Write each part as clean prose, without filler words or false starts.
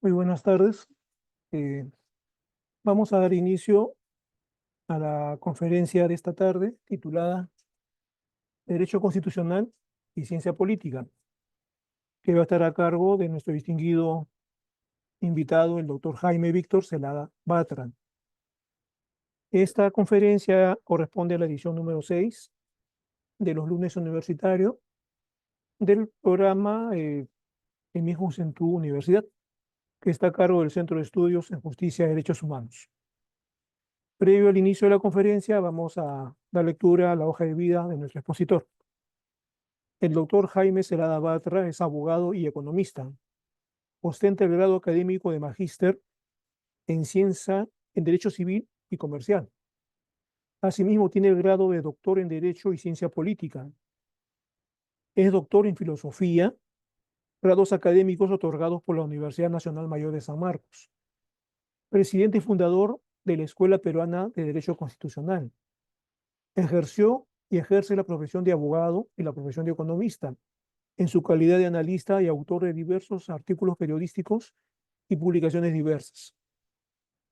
Muy buenas tardes. Eh, Vamos a dar inicio a la conferencia de esta tarde titulada Derecho Constitucional y Ciencia Política, que va a estar a cargo de nuestro distinguido invitado, el doctor Jaime Víctor Celada Batra. Esta conferencia corresponde a la edición número 6 de los lunes universitarios del programa en en tu universidad, que está a cargo del Centro de Estudios en Justicia y Derechos Humanos. Previo al inicio de la conferencia, vamos a dar lectura a la hoja de vida de nuestro expositor. El doctor Jaime Celada Batra es abogado y economista. Ostenta el grado académico de magíster en ciencia, en Derecho Civil y Comercial. Asimismo, tiene el grado de doctor en Derecho y Ciencia Política. Es doctor en Filosofía, grados académicos otorgados por la Universidad Nacional Mayor de San Marcos. Presidente y fundador de la Escuela Peruana de Derecho Constitucional. Ejerció y ejerce la profesión de abogado y la profesión de economista, en su calidad de analista y autor de diversos artículos periodísticos y publicaciones diversas.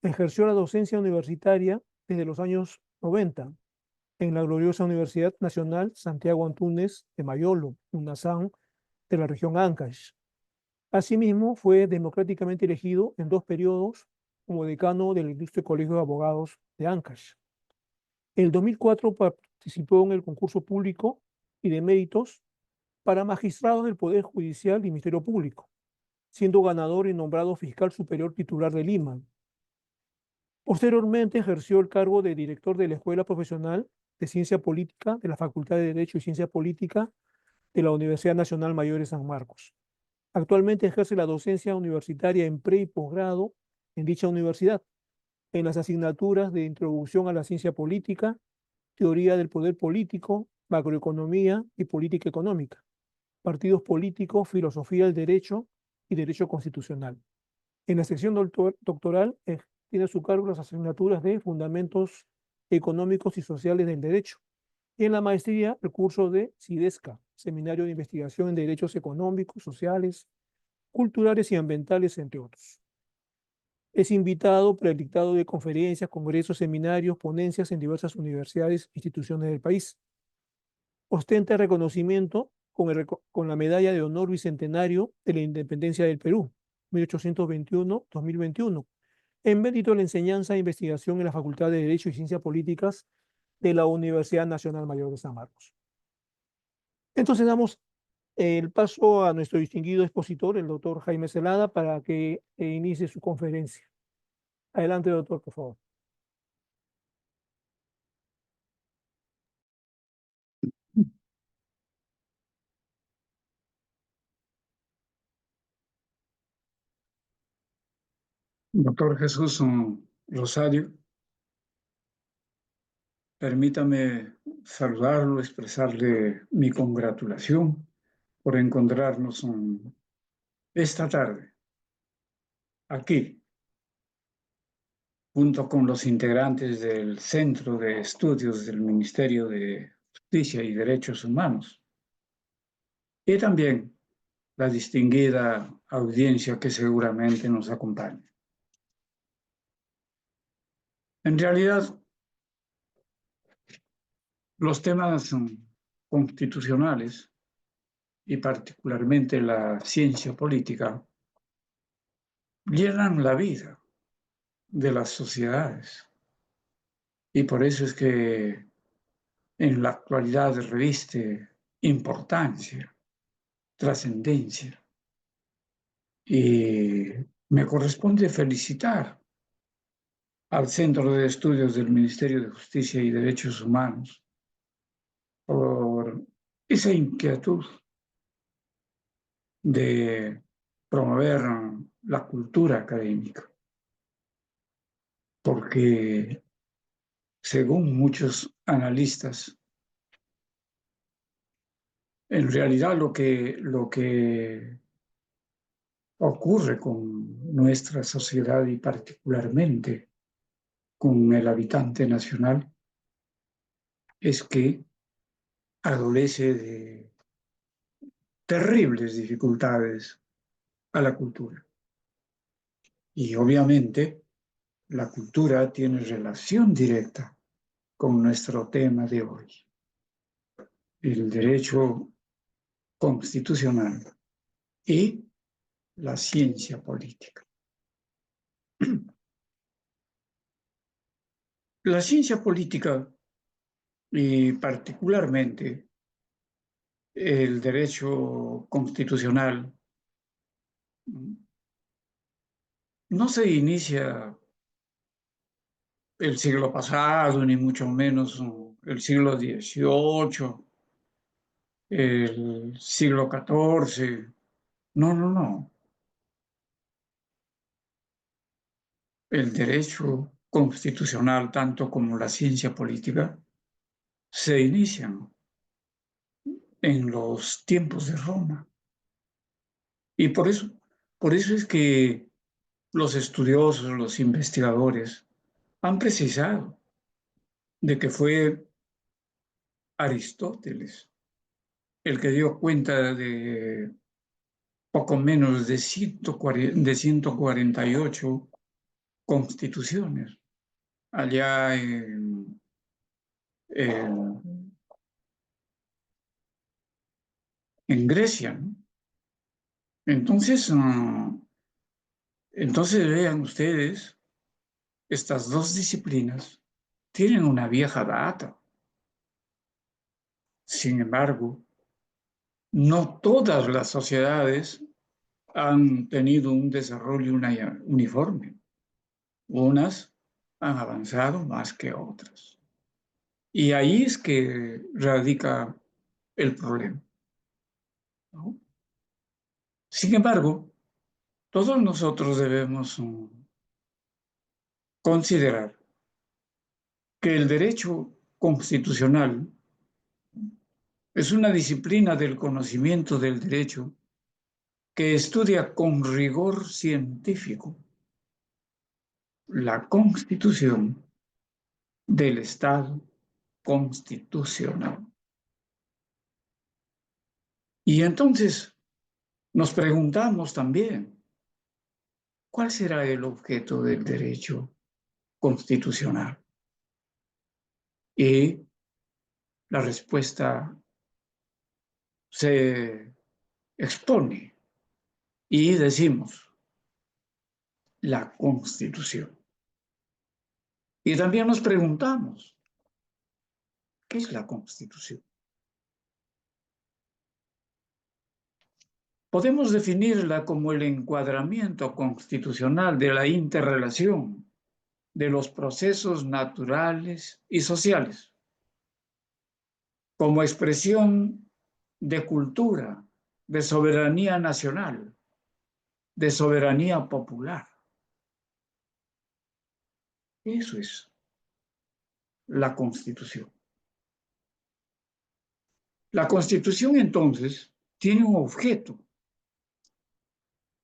Ejerció la docencia universitaria desde los años 90 en la gloriosa Universidad Nacional Santiago Antúnez de Mayolo, UNASAM, de la región Ancash. Asimismo, fue democráticamente elegido en 2 periodos como decano del Ilustre Colegio de Abogados de Ancash. En el 2004 participó en el concurso público y de méritos para magistrados del Poder Judicial y Ministerio Público, siendo ganador y nombrado fiscal superior titular de Lima. Posteriormente ejerció el cargo de director de la Escuela Profesional de Ciencia Política de la Facultad de Derecho y Ciencia Política de la Universidad Nacional Mayor de San Marcos. Actualmente ejerce la docencia universitaria en pre y posgrado en dicha universidad, en las asignaturas de Introducción a la Ciencia Política, Teoría del Poder Político, Macroeconomía y Política Económica, Partidos Políticos, Filosofía del Derecho y Derecho Constitucional. En la sección doctoral tiene a su cargo las asignaturas de Fundamentos Económicos y Sociales del Derecho. Y en la maestría, el curso de SIDESCA, Seminario de Investigación en Derechos Económicos, Sociales, Culturales y Ambientales, entre otros. Es invitado por el dictado de conferencias, congresos, seminarios, ponencias en diversas universidades e instituciones del país. Ostenta reconocimiento con la Medalla de Honor Bicentenario de la Independencia del Perú, 1821-2021, en mérito de la enseñanza e investigación en la Facultad de Derecho y Ciencias Políticas de la Universidad Nacional Mayor de San Marcos. Entonces damos el paso a nuestro distinguido expositor, el doctor Jaime Celada, para que inicie su conferencia. Adelante, doctor, por favor. Doctor Jesús Rosario, permítame saludarlo, expresarle mi congratulación por encontrarnos esta tarde aquí, junto con los integrantes del Centro de Estudios del Ministerio de Justicia y Derechos Humanos, y también la distinguida audiencia que seguramente nos acompaña. En realidad, los temas constitucionales y particularmente la ciencia política llenan la vida de las sociedades. Y por eso es que en la actualidad reviste importancia, trascendencia. Y me corresponde felicitar al Centro de Estudios del Ministerio de Justicia y Derechos Humanos por esa inquietud de promover la cultura académica, porque según muchos analistas, en realidad lo que ocurre con nuestra sociedad y particularmente con el habitante nacional es que adolece de terribles dificultades a la cultura. Y obviamente la cultura tiene relación directa con nuestro tema de hoy, el derecho constitucional y la ciencia política. La ciencia política y particularmente el derecho constitucional no se inicia el siglo pasado, ni mucho menos el siglo XVIII, el siglo XIV. No, no, no. El derecho constitucional, tanto como la ciencia política, se inician en los tiempos de Roma. Y por eso es que los estudiosos, los investigadores, han precisado de que fue Aristóteles el que dio cuenta de poco menos de 148 constituciones allá en, en Grecia, ¿no? Entonces, entonces vean ustedes, estas dos disciplinas tienen una vieja data. Sin embargo, no todas las sociedades han tenido un desarrollo uniforme. Unas han avanzado más que otras. Y ahí es que radica el problema, ¿no? Sin embargo, todos nosotros debemos considerar que el derecho constitucional es una disciplina del conocimiento del derecho que estudia con rigor científico la constitución del Estado constitucional. Y entonces nos preguntamos también, ¿cuál será el objeto del derecho constitucional? Y la respuesta se expone y decimos la Constitución. Y también nos preguntamos, ¿qué es la Constitución? Podemos definirla como el encuadramiento constitucional de la interrelación de los procesos naturales y sociales, como expresión de cultura, de soberanía nacional, de soberanía popular. Eso es la Constitución. La Constitución, entonces, tiene un objeto.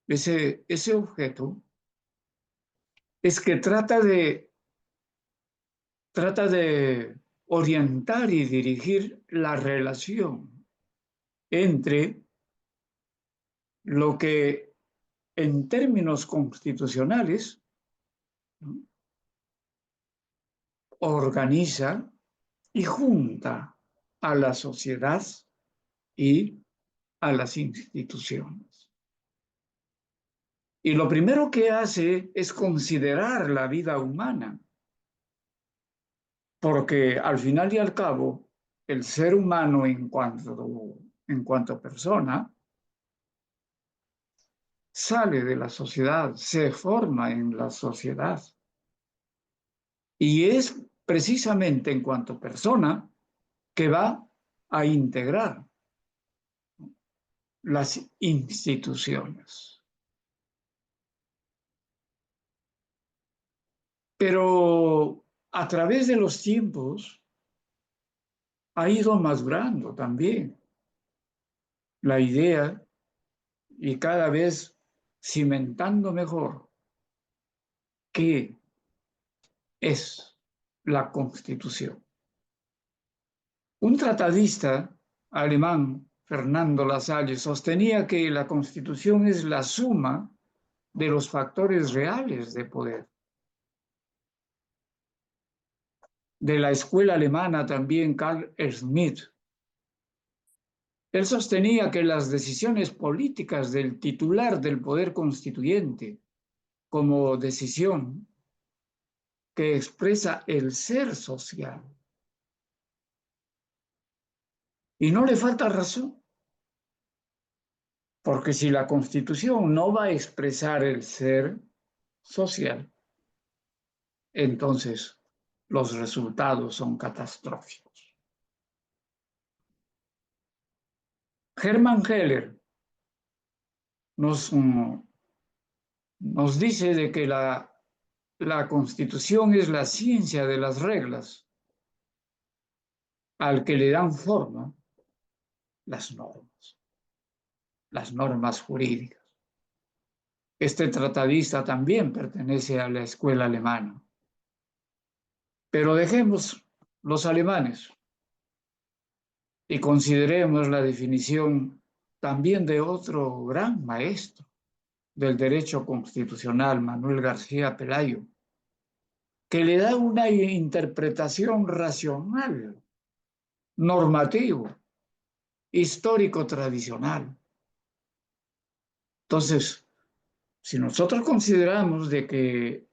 Ese objeto es que trata de orientar y dirigir la relación entre lo que en términos constitucionales, ¿no?, organiza y junta a la sociedad y a las instituciones. Y lo primero que hace es considerar la vida humana, porque al final y al cabo, el ser humano en cuanto persona sale de la sociedad, se forma en la sociedad. Y es precisamente en cuanto persona que va a integrar las instituciones. Pero a través de los tiempos ha ido madurando también la idea y cada vez cimentando mejor qué es la Constitución. Un tratadista alemán, Fernando Lasalle, sostenía que la Constitución es la suma de los factores reales de poder. De la escuela alemana también Carl Schmitt. Él sostenía que las decisiones políticas del titular del poder constituyente, como decisión que expresa el ser social, y no le falta razón, porque si la Constitución no va a expresar el ser social, entonces los resultados son catastróficos. Hermann Heller nos dice de que la Constitución es la ciencia de las reglas al que le dan forma las normas jurídicas. Este tratadista también pertenece a la escuela alemana. Pero dejemos los alemanes y consideremos la definición también de otro gran maestro del derecho constitucional, Manuel García Pelayo, que le da una interpretación racional, normativo, histórico tradicional. Entonces, si nosotros consideramos de que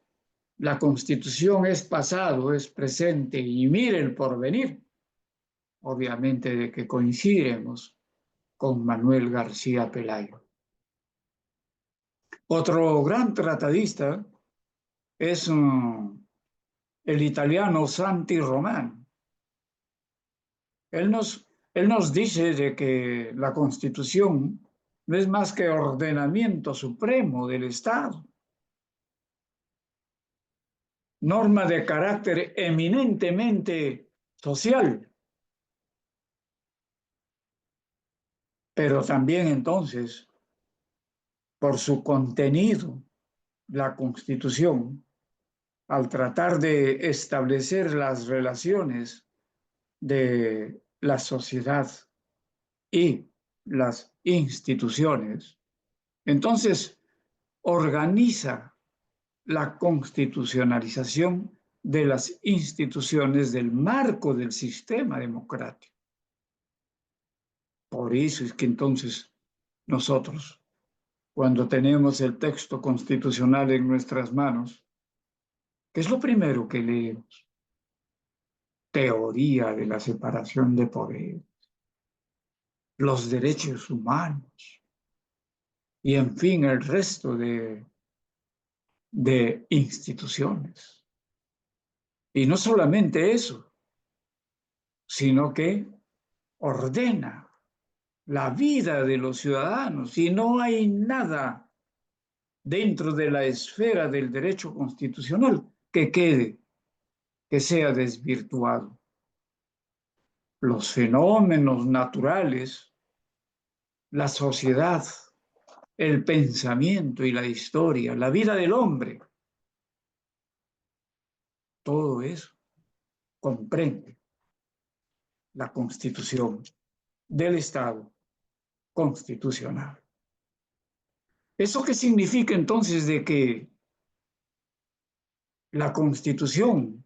la Constitución es pasado, es presente y mire el porvenir, obviamente de que coincidiremos con Manuel García Pelayo. Otro gran tratadista es el italiano Santi Román. Él nos dice de que la Constitución no es más que ordenamiento supremo del Estado, norma de carácter eminentemente social, pero también entonces, por su contenido, la Constitución, al tratar de establecer las relaciones de la sociedad y las instituciones, entonces organiza la constitucionalización de las instituciones del marco del sistema democrático. Por eso es que entonces nosotros, cuando tenemos el texto constitucional en nuestras manos, ¿qué es lo primero que leemos? Teoría de la separación de poderes, los derechos humanos y, en fin, el resto de instituciones. Y no solamente eso, sino que ordena la vida de los ciudadanos y no hay nada dentro de la esfera del derecho constitucional que quede, que sea desvirtuado. Los fenómenos naturales, la sociedad, el pensamiento y la historia, la vida del hombre, todo eso comprende la Constitución del Estado constitucional. ¿Eso qué significa entonces de que la Constitución,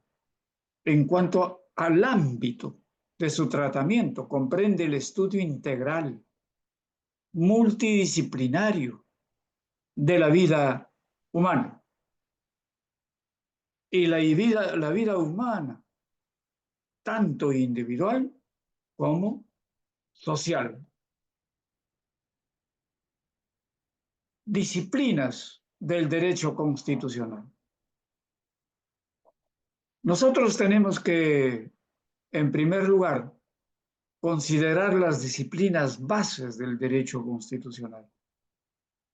en cuanto al ámbito de su tratamiento, comprende el estudio integral, multidisciplinario de la vida humana? Y la vida humana, tanto individual como social. Disciplinas del derecho constitucional. Nosotros tenemos que, en primer lugar, considerar las disciplinas bases del derecho constitucional.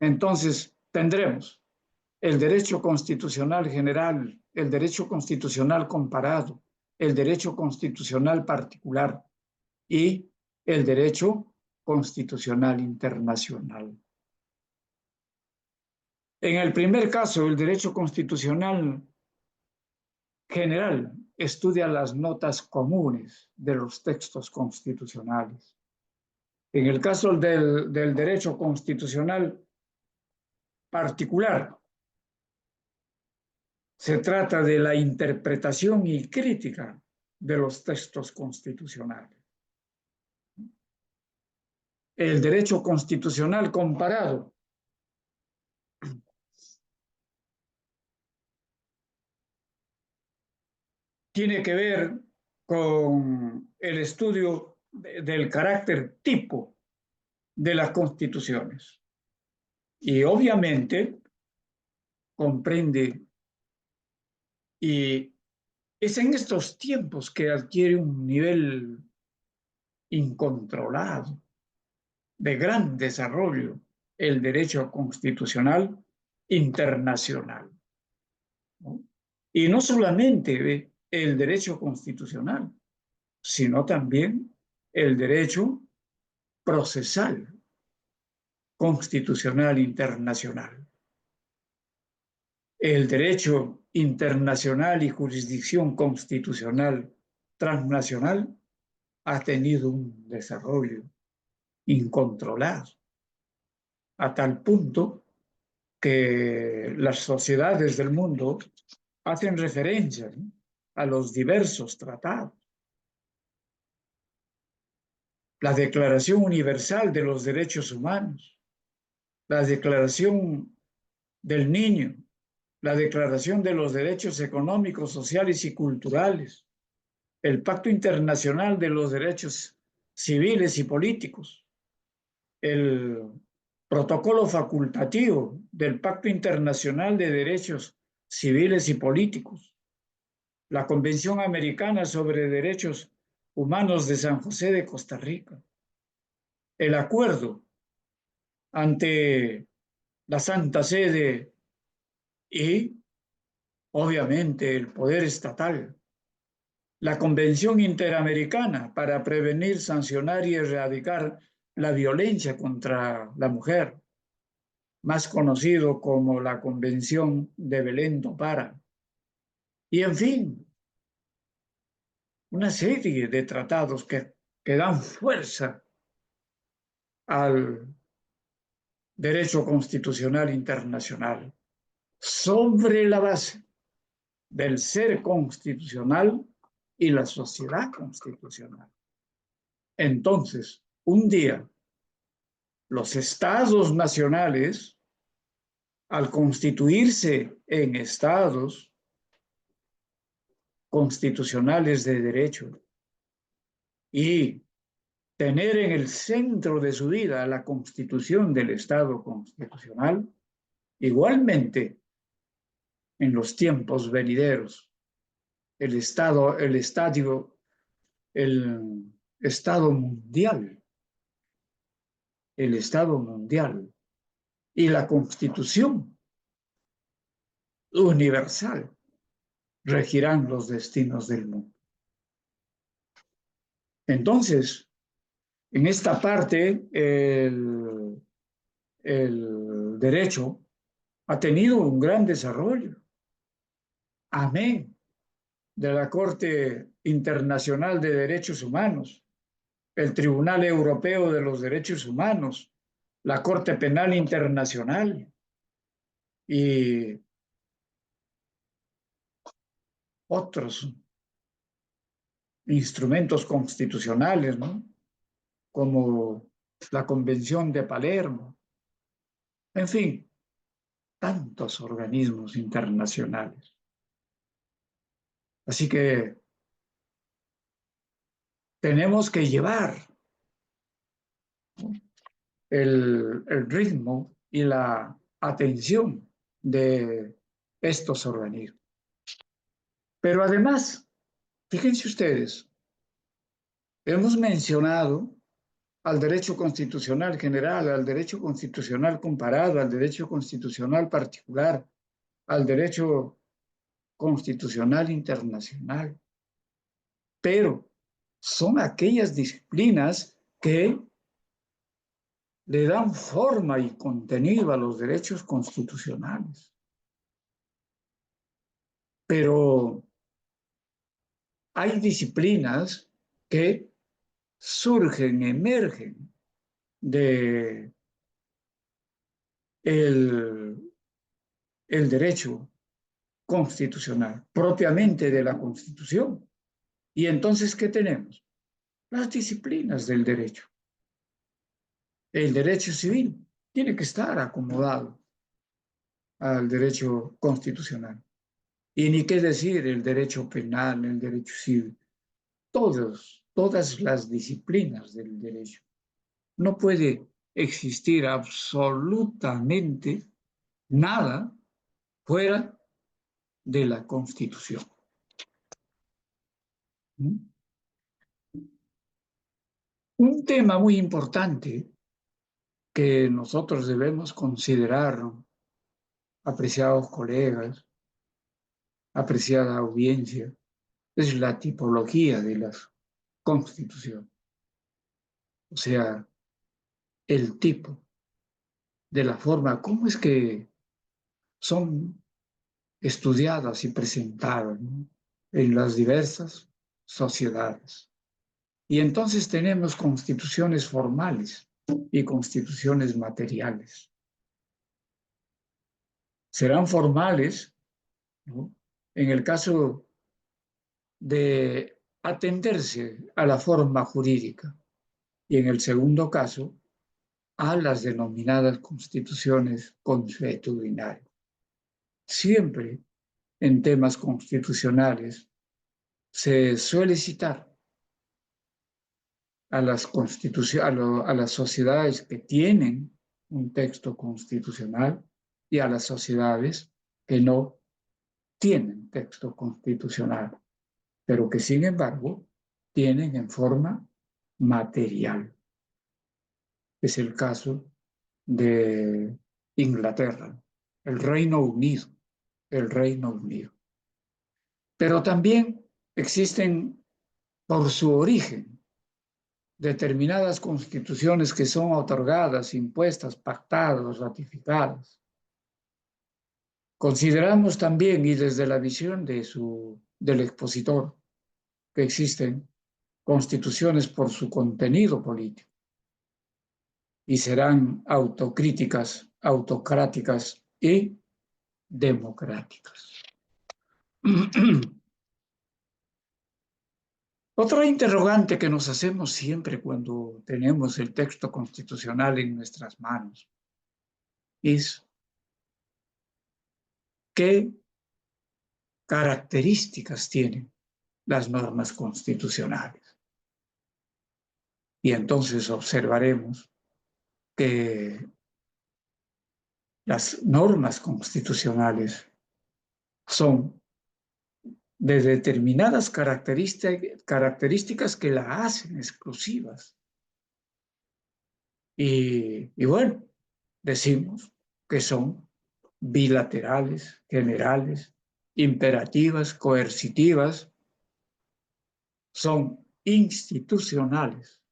Entonces, tendremos el derecho constitucional general, el derecho constitucional comparado, el derecho constitucional particular y el derecho constitucional internacional. En el primer caso, el derecho constitucional general estudia las notas comunes de los textos constitucionales. En el caso del derecho constitucional particular. Se trata de la interpretación y crítica de los textos constitucionales. El derecho constitucional comparado tiene que ver con el estudio del carácter tipo de las constituciones. Y obviamente comprende, y es en estos tiempos que adquiere un nivel incontrolado de gran desarrollo el derecho constitucional internacional, ¿no? Y no solamente el derecho constitucional, sino también el derecho procesal constitucional internacional. El derecho internacional y jurisdicción constitucional transnacional ha tenido un desarrollo incontrolado, a tal punto que las sociedades del mundo hacen referencia, ¿no?, a los diversos tratados. La Declaración Universal de los Derechos Humanos, la Declaración del Niño, la Declaración de los Derechos Económicos, Sociales y Culturales, el Pacto Internacional de los Derechos Civiles y Políticos, el Protocolo Facultativo del Pacto Internacional de Derechos Civiles y Políticos, la Convención Americana sobre Derechos Humanos de San José de Costa Rica, el acuerdo ante la Santa Sede y, obviamente, el poder estatal, la Convención Interamericana para prevenir, sancionar y erradicar la violencia contra la mujer, más conocido como la Convención de Belén do Pará. Y, en fin, una serie de tratados que dan fuerza al derecho constitucional internacional sobre la base del ser constitucional y la sociedad constitucional. Entonces, un día, los estados nacionales, al constituirse en estados constitucionales de derecho y tener en el centro de su vida la constitución del Estado constitucional, igualmente, en los tiempos venideros, el Estado mundial, el Estado mundial y la Constitución universal regirán los destinos del mundo. Entonces, en esta parte, el derecho ha tenido un gran desarrollo. Amén de la Corte Internacional de Derechos Humanos, el Tribunal Europeo de los Derechos Humanos, la Corte Penal Internacional y otros instrumentos constitucionales, ¿no?, como la Convención de Palermo, en fin, tantos organismos internacionales. Así que tenemos que llevar, ¿no?, el ritmo y la atención de estos organismos. Pero además, fíjense ustedes, hemos mencionado al derecho constitucional general, al derecho constitucional comparado, al derecho constitucional particular, al derecho constitucional internacional. Pero son aquellas disciplinas que le dan forma y contenido a los derechos constitucionales. Pero hay disciplinas que surgen, emergen de el el derecho constitucional, propiamente de la Constitución. Y entonces, ¿qué tenemos? Las disciplinas del derecho. El derecho civil tiene que estar acomodado al derecho constitucional. Y ni qué decir el derecho penal, el derecho civil. Todas las disciplinas del derecho. No puede existir absolutamente nada fuera de la Constitución. Un tema muy importante que nosotros debemos considerar, apreciados colegas, apreciada audiencia, es la tipología de la Constitución. O sea, el tipo de la forma, cómo es que son estudiadas y presentadas, ¿no?, en las diversas sociedades. Y entonces tenemos constituciones formales y constituciones materiales. Serán formales, ¿no?, en el caso de atenderse a la forma jurídica y en el segundo caso a las denominadas constituciones consuetudinarias. Siempre en temas constitucionales se suele citar a las sociedades que tienen un texto constitucional y a las sociedades que no tienen texto constitucional, pero que sin embargo tienen en forma material. Es el caso de Inglaterra, el Reino Unido, el Reino Unido. Pero también existen, por su origen, determinadas constituciones que son otorgadas, impuestas, pactadas, ratificadas. Consideramos también, y desde la visión del expositor, que existen constituciones por su contenido político y serán autocríticas, autocráticas y democráticas. Otra interrogante que nos hacemos siempre cuando tenemos el texto constitucional en nuestras manos es ¿qué características tienen las normas constitucionales? Y entonces observaremos que las normas constitucionales son de determinadas características que la hacen exclusivas. Y bueno, decimos que son bilaterales, generales, imperativas, coercitivas, son institucionales.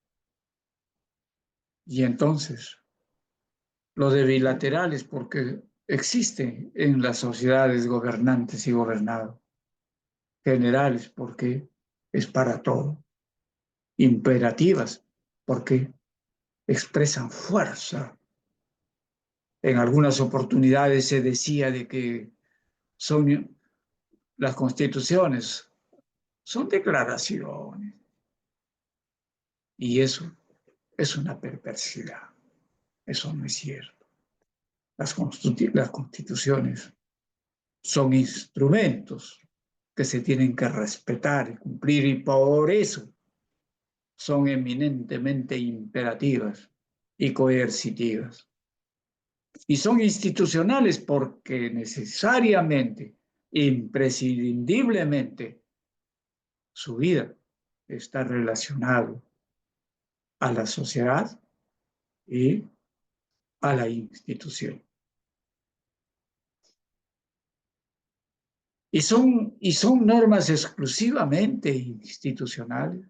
Y entonces, lo de bilaterales, porque existe en las sociedades gobernantes y gobernados. Generales, porque es para todo. Imperativas, porque expresan fuerza. En algunas oportunidades se decía de que son las constituciones, son declaraciones. Y eso es una perversidad. Eso no es cierto. Las constituciones son instrumentos que se tienen que respetar y cumplir, y por eso son eminentemente imperativas y coercitivas. Y son institucionales porque necesariamente, imprescindiblemente, su vida está relacionado a la sociedad y a la institución. Y son normas exclusivamente institucionales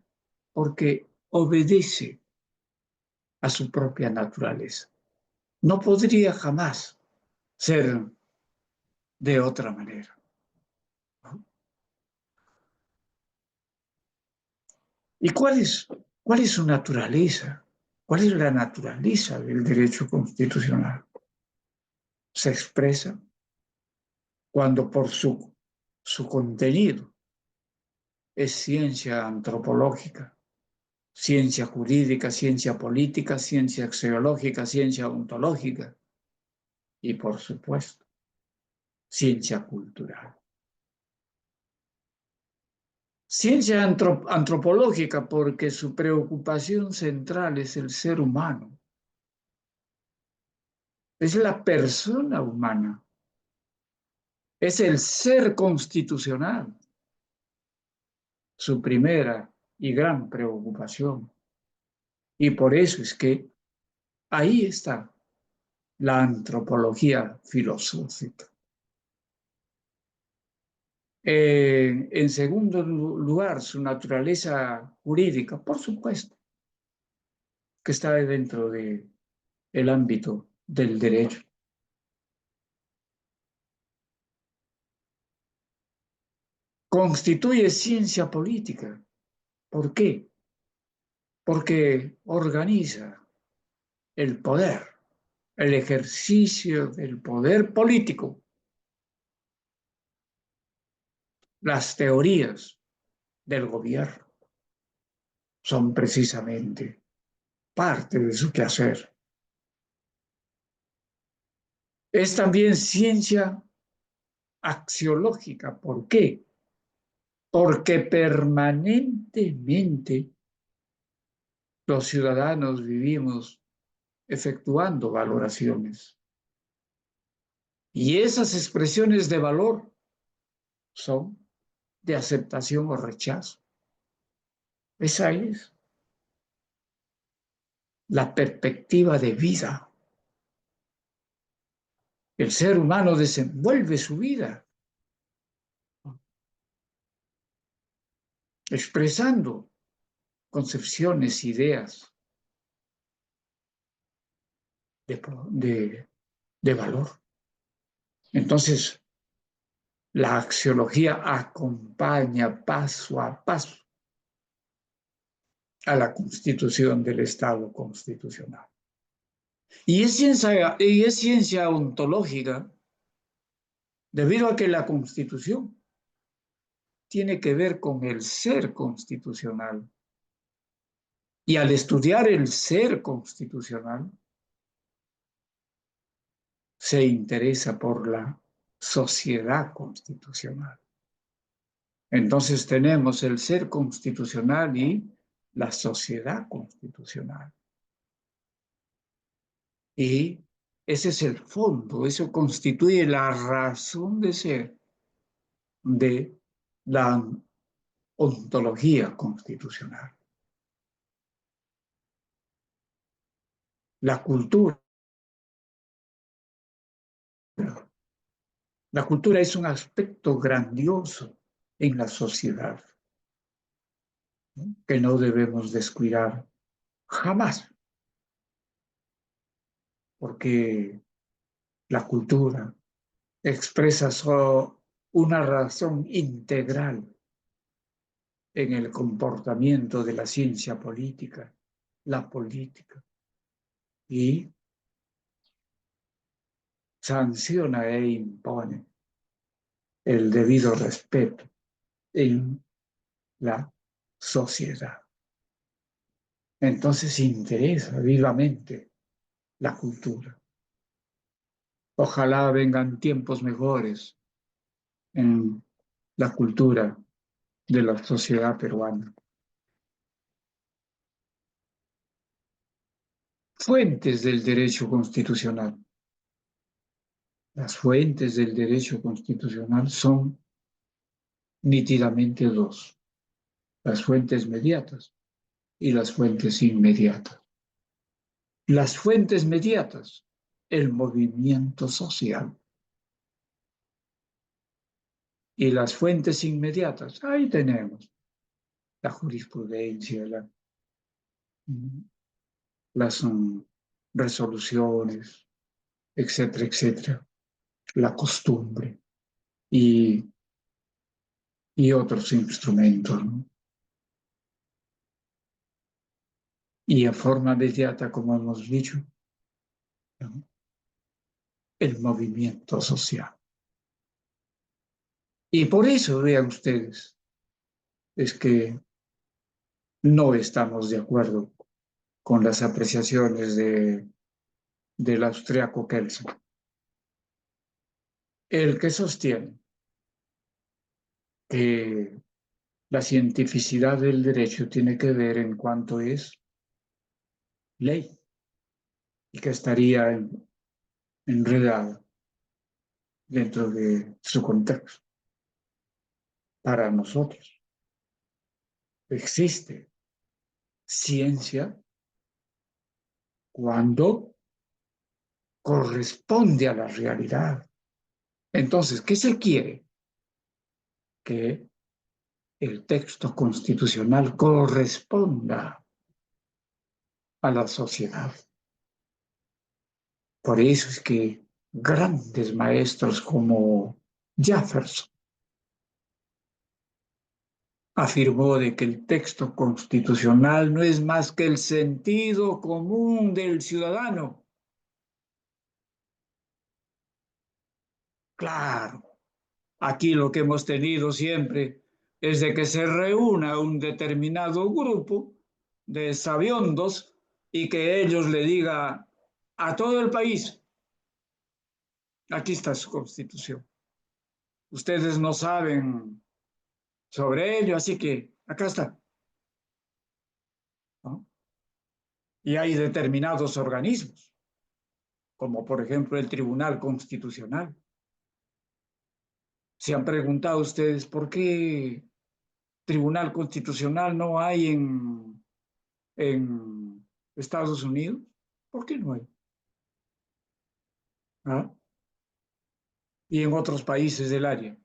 porque obedece a su propia naturaleza. No podría jamás ser de otra manera, ¿no? ¿Y cuál es su naturaleza? ¿Cuál es la naturaleza del derecho constitucional? Se expresa cuando por su contenido es ciencia antropológica, ciencia jurídica, ciencia política, ciencia axiológica, ciencia ontológica y, por supuesto, ciencia cultural. Ciencia antropológica porque su preocupación central es el ser humano, es la persona humana, es el ser constitucional, su primera y gran preocupación. Y por eso es que ahí está la antropología filosófica. En segundo lugar, su naturaleza jurídica, por supuesto, que está dentro del ámbito del derecho. Constituye ciencia política. ¿Por qué? Porque organiza el poder, el ejercicio del poder político, las teorías del gobierno son precisamente parte de su quehacer. Es también ciencia axiológica. ¿Por qué? Porque permanentemente los ciudadanos vivimos efectuando valoraciones. Y esas expresiones de valor son de aceptación o rechazo. Esa es la perspectiva de vida. El ser humano desenvuelve su vida expresando concepciones, ideas de valor. Entonces, la axiología acompaña paso a paso a la constitución del Estado constitucional. Y es ciencia ontológica debido a que la Constitución tiene que ver con el ser constitucional. Y al estudiar el ser constitucional, se interesa por la sociedad constitucional. Entonces tenemos el ser constitucional y la sociedad constitucional. Y ese es el fondo, eso constituye la razón de ser de la ontología constitucional. La cultura. La cultura es un aspecto grandioso en la sociedad, ¿no?, que no debemos descuidar jamás, porque la cultura expresa una razón integral en el comportamiento de la ciencia política, la política, y sanciona e impone el debido respeto en la sociedad. Entonces interesa vivamente la cultura. Ojalá vengan tiempos mejores en la cultura de la sociedad peruana. Fuentes del derecho constitucional. Las fuentes del derecho constitucional son nítidamente dos: las fuentes mediatas y las fuentes inmediatas. Las fuentes mediatas, el movimiento social. Y las fuentes inmediatas, ahí tenemos la jurisprudencia, las resoluciones, etcétera, etcétera, la costumbre y, y otros instrumentos, ¿no? Y en forma inmediata, como hemos dicho, ¿no?, el movimiento social. Y por eso, vean ustedes, es que no estamos de acuerdo con las apreciaciones del austriaco Kelsen, el que sostiene que la cientificidad del derecho tiene que ver en cuanto es ley y que estaría enredado dentro de su contexto. Para nosotros existe ciencia cuando corresponde a la realidad. Entonces, ¿qué se quiere? Que el texto constitucional corresponda a la sociedad. Por eso es que grandes maestros como Jefferson afirmó de que el texto constitucional no es más que el sentido común del ciudadano. Claro, aquí lo que hemos tenido siempre es de que se reúna un determinado grupo de sabiondos y que ellos le diga a todo el país, aquí está su constitución. Ustedes no saben sobre ello, así que acá está, ¿no? Y hay determinados organismos, como por ejemplo el Tribunal Constitucional. ¿Se han preguntado ustedes por qué Tribunal Constitucional no hay en Estados Unidos? ¿Por qué no hay? ¿Ah? Y en otros países del área.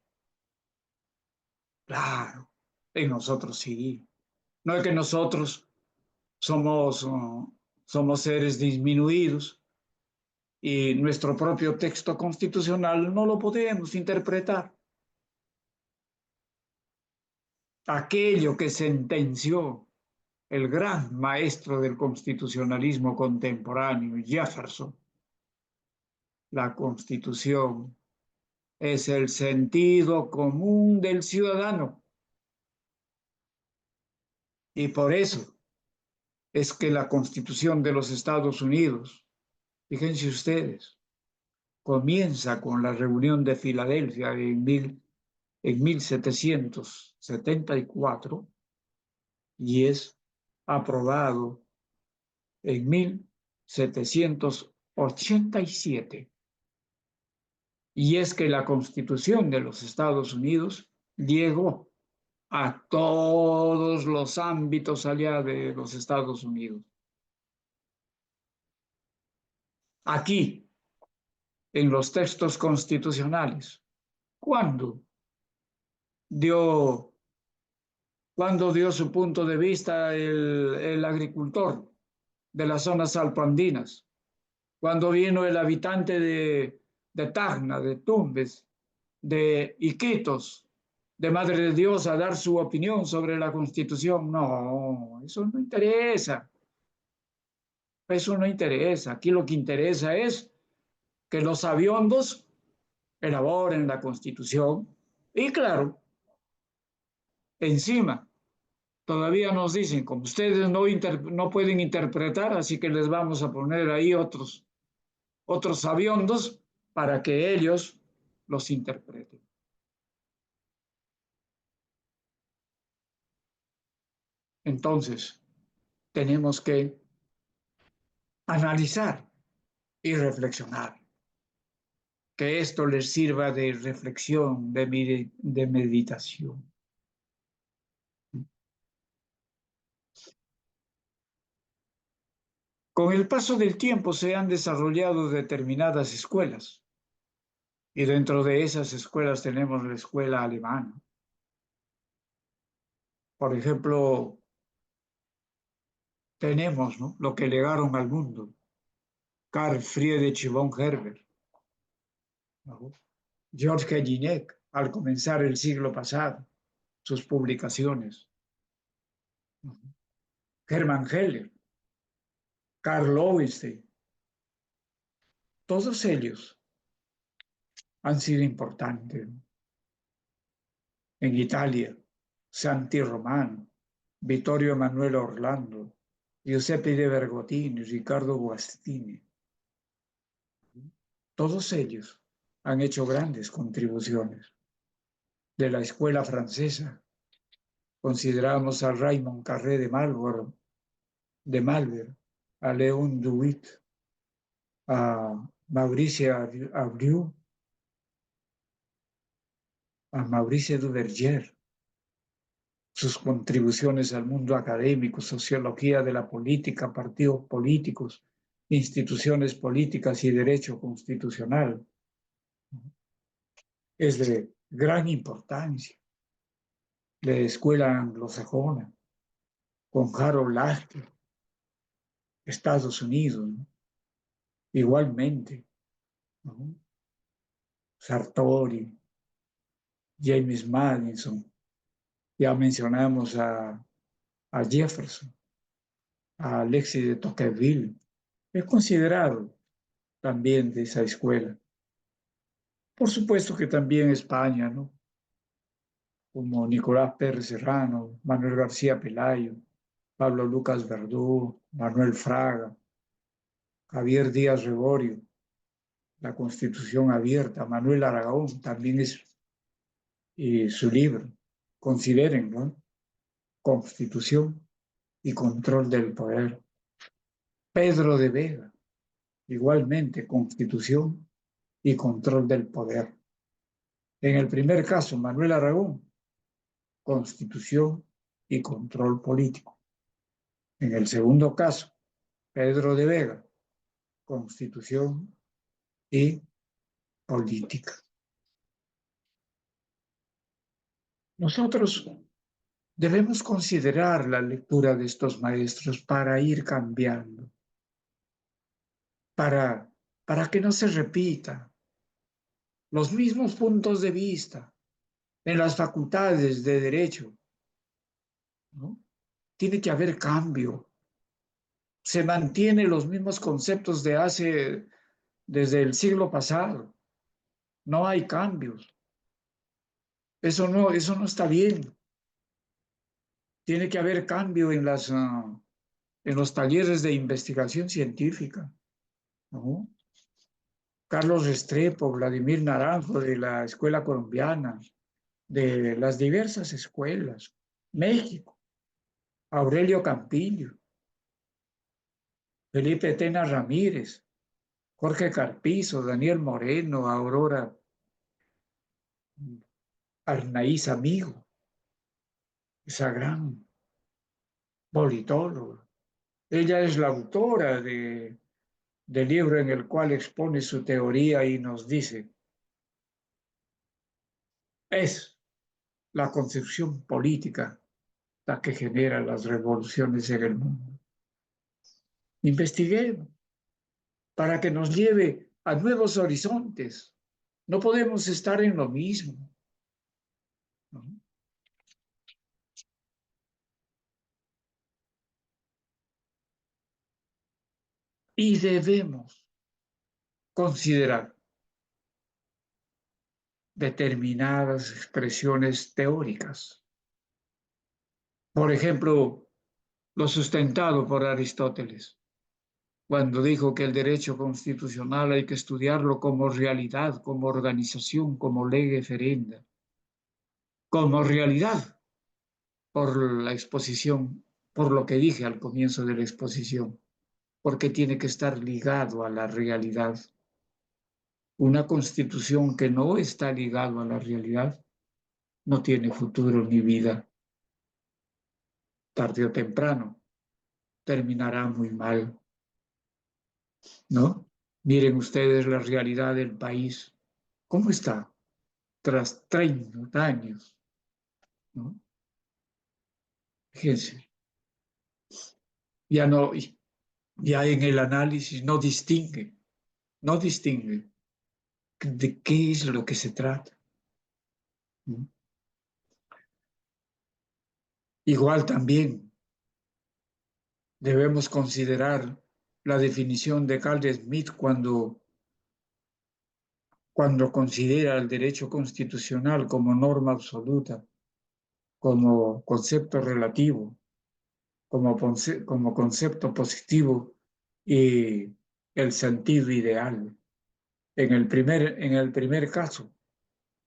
Claro, en nosotros sí. No es que nosotros somos seres disminuidos y nuestro propio texto constitucional no lo podemos interpretar. Aquello que sentenció el gran maestro del constitucionalismo contemporáneo, Jefferson, la Constitución es el sentido común del ciudadano. Y por eso es que la Constitución de los Estados Unidos, fíjense ustedes, comienza con la reunión de Filadelfia en 1774 y es aprobado en 1787. Y es que la Constitución de los Estados Unidos llegó a todos los ámbitos allá de los Estados Unidos. Aquí, en los textos constitucionales, ¿cuándo dio, ¿cuándo dio su punto de vista el agricultor de las zonas alpandinas? Cuando vino el habitante de Tacna, de Tumbes, de Iquitos, de Madre de Dios a dar su opinión sobre la Constitución. No, eso no interesa. Eso no interesa. Aquí lo que interesa es que los sabiondos elaboren la Constitución y claro, encima todavía nos dicen, como ustedes no pueden interpretar, así que les vamos a poner ahí otros sabiondos para que ellos los interpreten. Entonces, tenemos que analizar y reflexionar, que esto les sirva de reflexión, de meditación. Con el paso del tiempo se han desarrollado determinadas escuelas y dentro de esas escuelas tenemos la escuela alemana. Por ejemplo, tenemos, ¿no?, lo que legaron al mundo Carl Friedrich von Herder, ¿no?, George Gelinek al comenzar el siglo pasado, sus publicaciones, ¿no?, Hermann Heller, Karl Lowenstein, todos ellos han sido importantes, ¿no? En Italia, Santi Romano, Vittorio Emanuele Orlando, Giuseppe de Bergottini, Ricardo Guastini. Todos ellos han hecho grandes contribuciones. De la escuela francesa, consideramos a Raymond Carré de Malvern, a Léon Duit, a Maurice Abreu, a Maurice Duverger, sus contribuciones al mundo académico, sociología de la política, partidos políticos, instituciones políticas y derecho constitucional. Es de gran importancia. La escuela anglosajona, con Harold Lasker, Estados Unidos, ¿no? Igualmente, ¿no? Sartori, James Madison, ya mencionamos a Jefferson, a Alexis de Tocqueville, es considerado también de esa escuela. Por supuesto que también España, ¿no? Como Nicolás Pérez Serrano, Manuel García Pelayo, Pablo Lucas Verdú, Manuel Fraga, Javier Díaz Reborio, la Constitución Abierta, Manuel Aragón, también es su libro, consideren, ¿no? Constitución y control del poder. Pedro de Vega, igualmente, Constitución y control del poder. En el primer caso, Manuel Aragón, Constitución y control político. En el segundo caso, Pedro de Vega, Constitución y política. Nosotros debemos considerar la lectura de estos maestros para ir cambiando, para que no se repita los mismos puntos de vista en las facultades de derecho, ¿no? Tiene que haber cambio. Se mantienen los mismos conceptos desde el siglo pasado. No hay cambios. Eso no está bien. Tiene que haber cambio en los talleres de investigación científica, ¿no? Carlos Restrepo, Vladimir Naranjo de la Escuela Colombiana, de las diversas escuelas, México, Aurelio Campillo, Felipe Tena Ramírez, Jorge Carpizo, Daniel Moreno, Aurora Arnaiz Amigo, esa gran politóloga. Ella es la autora del libro en el cual expone su teoría y nos dice, es la concepción política la que genera las revoluciones en el mundo. Investiguemos para que nos lleve a nuevos horizontes. No podemos estar en lo mismo, ¿no? Y debemos considerar determinadas expresiones teóricas. Por ejemplo, lo sustentado por Aristóteles, cuando dijo que el derecho constitucional hay que estudiarlo como realidad, como organización, como lege ferenda, como realidad, por la exposición, por lo que dije al comienzo de la exposición, porque tiene que estar ligado a la realidad. Una constitución que no está ligado a la realidad no tiene futuro ni vida. Tarde o temprano terminará muy mal, ¿no? Miren ustedes la realidad del país. ¿Cómo está? Tras 30 años, ¿no? Fíjense, ya no, ya en el análisis no distingue de qué es lo que se trata, ¿no? Igual también debemos considerar la definición de Carl Smith cuando considera el derecho constitucional como norma absoluta como concepto relativo, como concepto positivo y el sentido ideal. En el primer caso,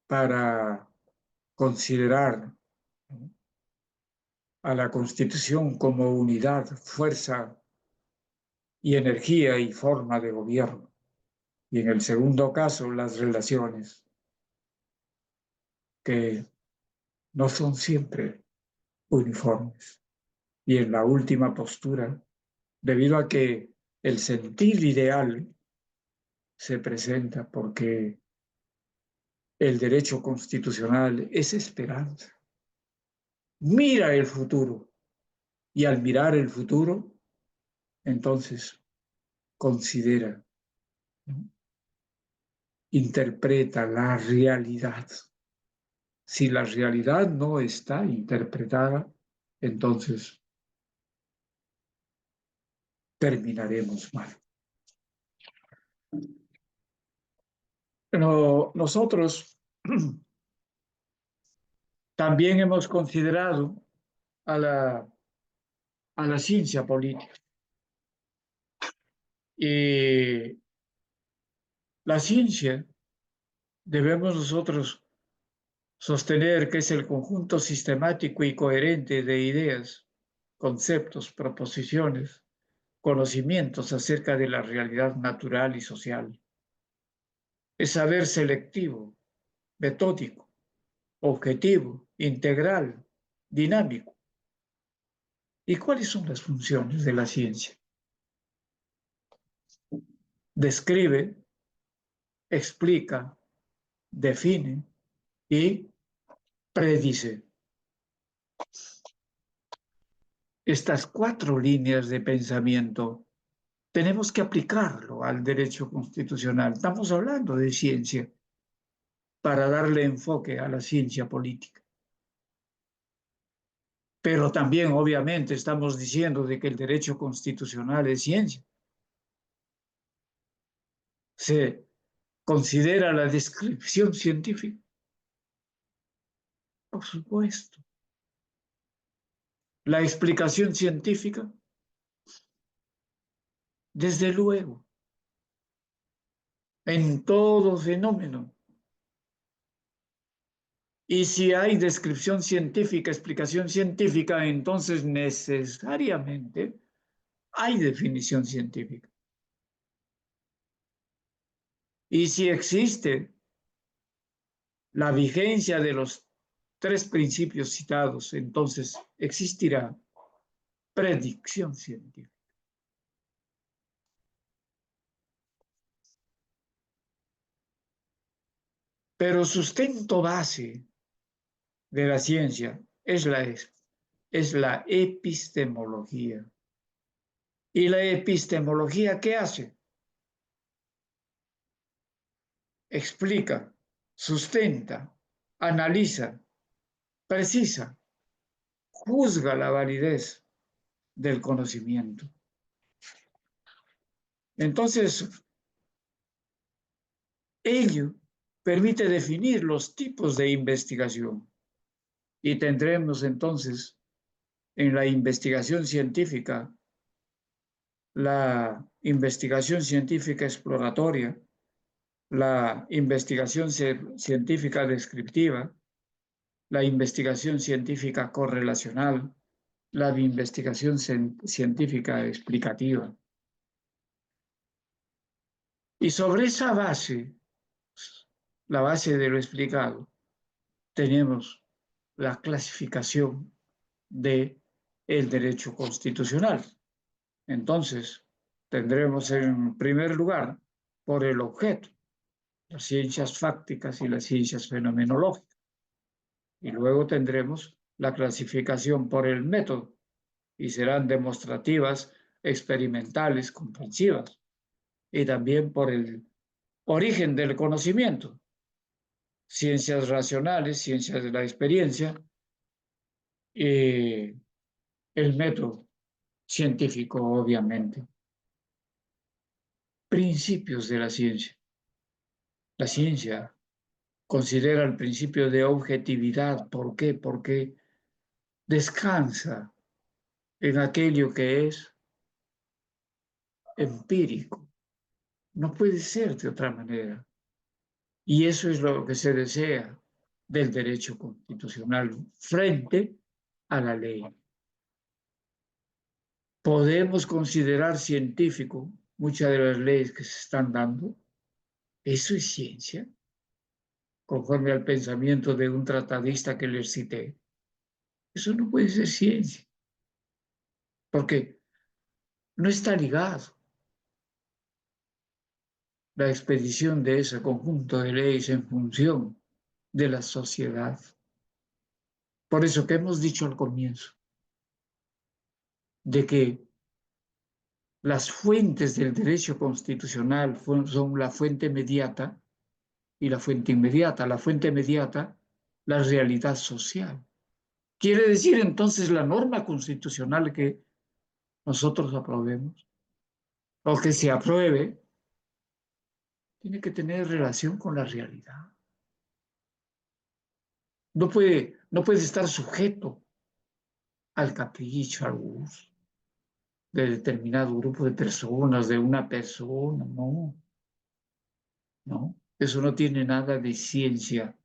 para considerar a la Constitución como unidad, fuerza y energía y forma de gobierno. Y en el segundo caso, las relaciones, que no son siempre uniformes. Y en la última postura, debido a que el sentido ideal se presenta porque el derecho constitucional es esperanza. Mira el futuro y al mirar el futuro, entonces considera, ¿no? Interpreta la realidad. Si la realidad no está interpretada, entonces terminaremos mal. Pero nosotros también hemos considerado a la ciencia política. Y la ciencia debemos nosotros sostener que es el conjunto sistemático y coherente de ideas, conceptos, proposiciones, conocimientos acerca de la realidad natural y social. Es saber selectivo, metódico, objetivo, integral, dinámico. ¿Y cuáles son las funciones de la ciencia? Describe, explica, define y predice. Estas 4 líneas de pensamiento tenemos que aplicarlo al derecho constitucional. Estamos hablando de ciencia para darle enfoque a la ciencia política. Pero también, obviamente, estamos diciendo de que el derecho constitucional es ciencia. Se considera la descripción científica, por supuesto. La explicación científica, desde luego. En todo fenómeno. Y si hay descripción científica, explicación científica, entonces necesariamente hay definición científica. Y si existe la vigencia de los 3 principios citados, entonces existirá predicción científica. Pero sustento base de la ciencia es la epistemología. ¿Y la epistemología qué hace? Explica, sustenta, analiza, precisa, juzga la validez del conocimiento. Entonces, ello permite definir los tipos de investigación y tendremos entonces en la investigación científica la investigación científica exploratoria, la investigación científica descriptiva, la investigación científica correlacional, la investigación científica explicativa. Y sobre esa base, la base de lo explicado, tenemos la clasificación del derecho constitucional. Entonces, tendremos en primer lugar por el objeto, las ciencias fácticas y las ciencias fenomenológicas. Y luego tendremos la clasificación por el método, y serán demostrativas, experimentales, comprensivas, y también por el origen del conocimiento, ciencias racionales, ciencias de la experiencia, y el método científico, obviamente. Principios de la ciencia. La ciencia considera el principio de objetividad. ¿Por qué? Porque descansa en aquello que es empírico. No puede ser de otra manera. Y eso es lo que se desea del derecho constitucional frente a la ley. Podemos considerar científico muchas de las leyes que se están dando. ¿Eso es ciencia? Conforme al pensamiento de un tratadista que les cité. Eso no puede ser ciencia, porque no está ligado la expedición de ese conjunto de leyes en función de la sociedad. Por eso que hemos dicho al comienzo, de que las fuentes del derecho constitucional son la fuente mediata y la fuente inmediata. La fuente mediata, la realidad social. Quiere decir entonces la norma constitucional que nosotros aprobemos o que se apruebe tiene que tener relación con la realidad. No puede estar sujeto al capricho, al gusto de determinado grupo de personas, de una persona, no, no, eso no tiene nada de ciencia.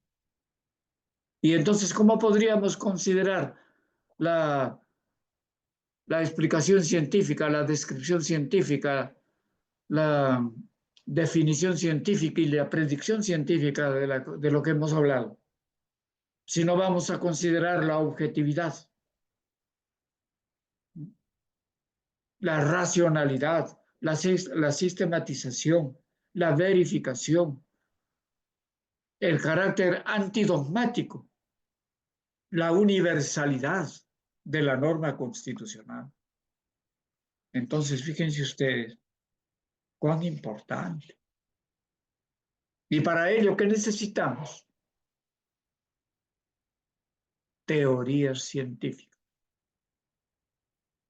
Y entonces, ¿cómo podríamos considerar la, la explicación científica, la descripción científica, la definición científica y la predicción científica de lo que hemos hablado, si no vamos a considerar la objetividad, la racionalidad, la sistematización, la verificación, el carácter antidogmático, la universalidad de la norma constitucional? Entonces, fíjense ustedes cuán importante. Y para ello, ¿qué necesitamos? Teorías científicas.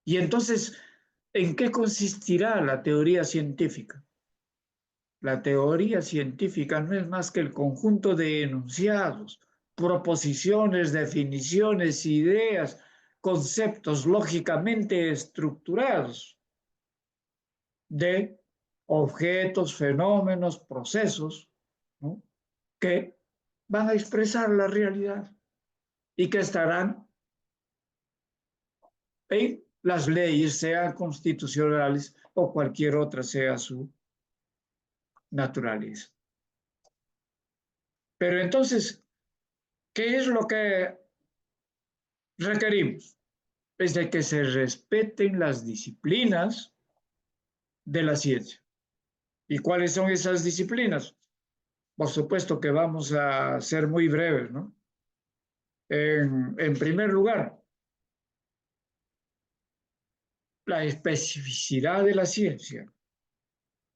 Y entonces, ¿en qué consistirá la teoría científica? La teoría científica no es más que el conjunto de enunciados, proposiciones, definiciones, ideas, conceptos lógicamente estructurados de objetos, fenómenos, procesos, ¿no?, que van a expresar la realidad y que estarán en las leyes, sean constitucionales o cualquier otra sea su naturaleza. Pero entonces, ¿qué es lo que requerimos? Es de que se respeten las disciplinas de la ciencia. ¿Y cuáles son esas disciplinas? Por supuesto que vamos a ser muy breves, ¿no? En primer lugar, la especificidad de la ciencia.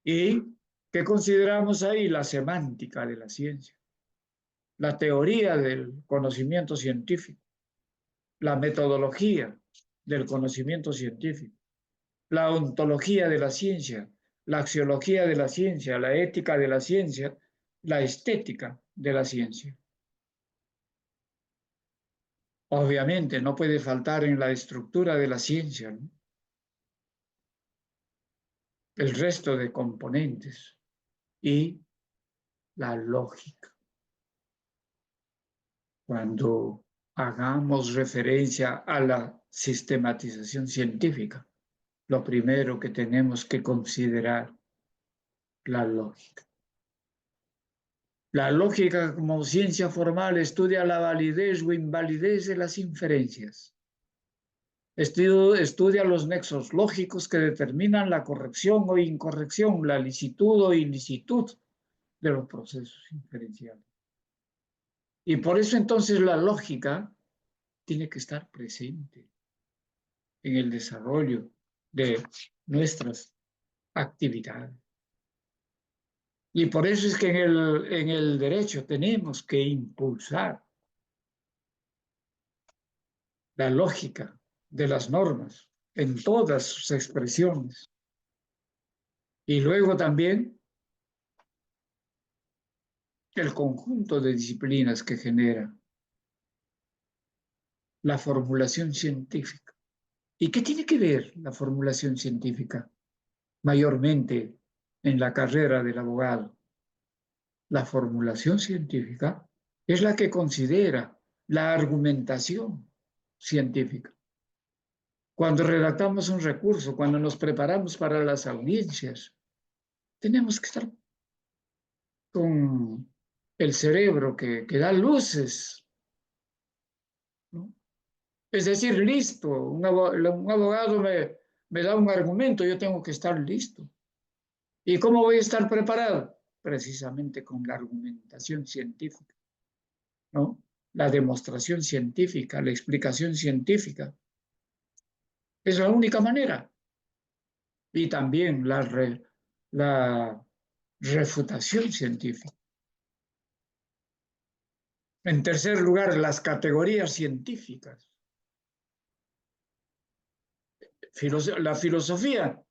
¿Y qué consideramos ahí? La semántica de la ciencia, la teoría del conocimiento científico, la metodología del conocimiento científico, la ontología de la ciencia, la axiología de la ciencia, la ética de la ciencia, la estética de la ciencia. Obviamente no puede faltar en la estructura de la ciencia, ¿no?, el resto de componentes y la lógica. Cuando hagamos referencia a la sistematización científica, lo primero que tenemos que considerar la lógica. La lógica como ciencia formal estudia la validez o invalidez de las inferencias. Estudia los nexos lógicos que determinan la corrección o incorrección, la licitud o ilicitud de los procesos inferenciales. Y por eso entonces la lógica tiene que estar presente en el desarrollo de nuestras actividades. Y por eso es que en el derecho tenemos que impulsar la lógica de las normas en todas sus expresiones. Y luego también el conjunto de disciplinas que genera. la formulación científica. ¿Y qué tiene que ver la formulación científica? Mayormente en la carrera del abogado. La formulación científica es la que considera la argumentación científica. Cuando redactamos un recurso, cuando nos preparamos para las audiencias, tenemos que estar con el cerebro que da luces, ¿no? Es decir, listo, un abogado me da un argumento, yo tengo que estar listo. ¿Y cómo voy a estar preparado? Precisamente con la argumentación científica, ¿no? La demostración científica, la explicación científica. Es la única manera. Y también la refutación científica. En tercer lugar, las categorías científicas. La filosofía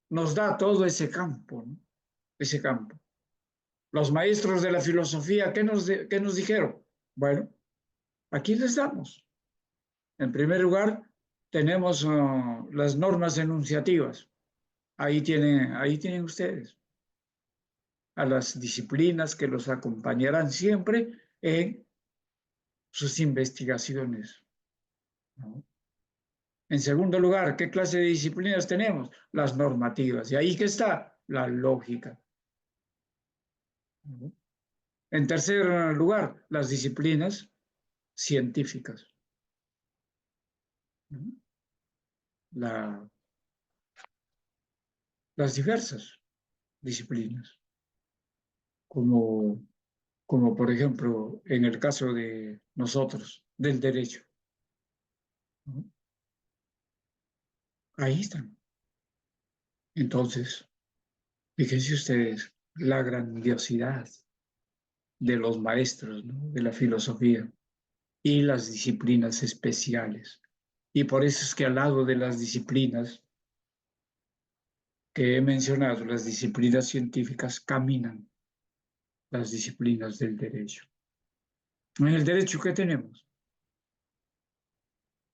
nos da todo ese campo, ¿no? Ese campo. Los maestros de la filosofía, qué nos dijeron? Bueno, aquí les damos. En primer lugar, tenemos las normas enunciativas. Ahí tienen ustedes a las disciplinas que los acompañarán siempre en sus investigaciones, ¿no? En segundo lugar, ¿qué clase de disciplinas tenemos? Las normativas. Y ahí que está la lógica, ¿no? En tercer lugar, las disciplinas científicas, ¿no? La, las diversas disciplinas, como, como por ejemplo en el caso de nosotros, del derecho, ¿no? Ahí están. Entonces, fíjense ustedes la grandiosidad de los maestros, ¿no? De la filosofía y las disciplinas especiales. Y por eso es que al lado de las disciplinas que he mencionado, las disciplinas científicas, caminan las disciplinas del derecho. En el derecho, ¿qué tenemos?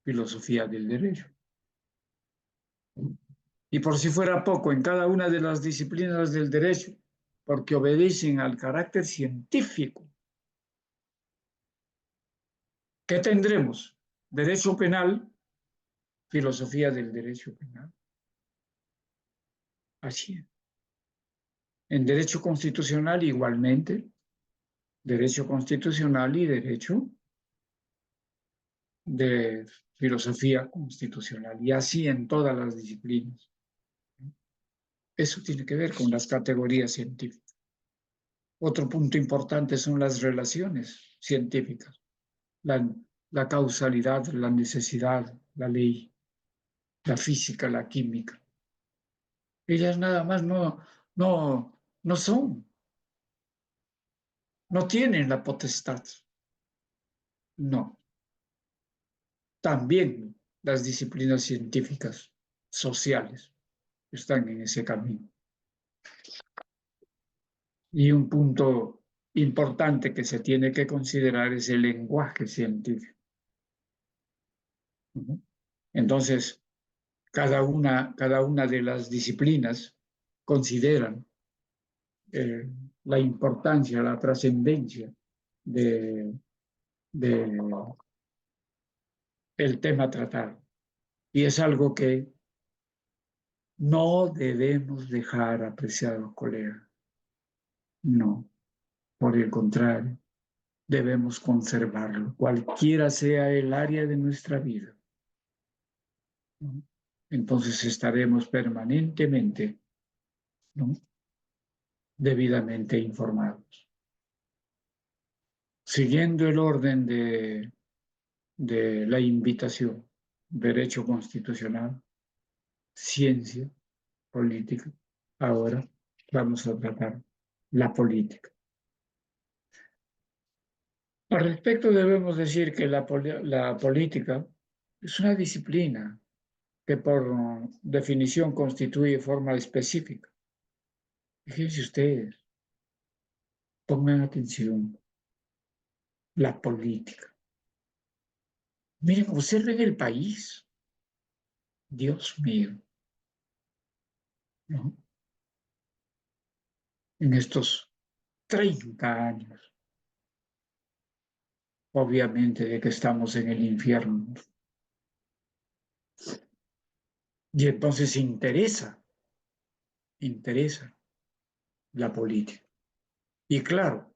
Filosofía del derecho. Y por si fuera poco, en cada una de las disciplinas del derecho, porque obedecen al carácter científico, ¿qué tendremos? Derecho penal, filosofía del derecho penal. Así es. En derecho constitucional igualmente, derecho constitucional y derecho de filosofía constitucional, y así en todas las disciplinas. Eso tiene que ver con las categorías científicas. Otro punto importante son las relaciones científicas, la, la causalidad, la necesidad, la ley, la física, la química. Ellas nada más no son, no tienen la potestad. No. También las disciplinas científicas sociales están en ese camino. Y un punto importante que se tiene que considerar es el lenguaje científico. Entonces, cada una de las disciplinas consideran eh, la importancia, la trascendencia de, de el tema tratado. Y es algo que no debemos dejar, apreciados colegas. No, por el contrario, debemos conservarlo, cualquiera sea el área de nuestra vida, ¿no? Entonces estaremos permanentemente, ¿no? Debidamente informados. Siguiendo el orden de la invitación, derecho constitucional, ciencia, política, ahora vamos a tratar la política. Al respecto debemos decir que la política es una disciplina que por definición constituye forma específica. Fíjense ustedes, pongan atención, la política. Miren, observen el país. Dios mío, ¿no? En estos 30 años, obviamente de que estamos en el infierno. Y entonces interesa la política. Y claro,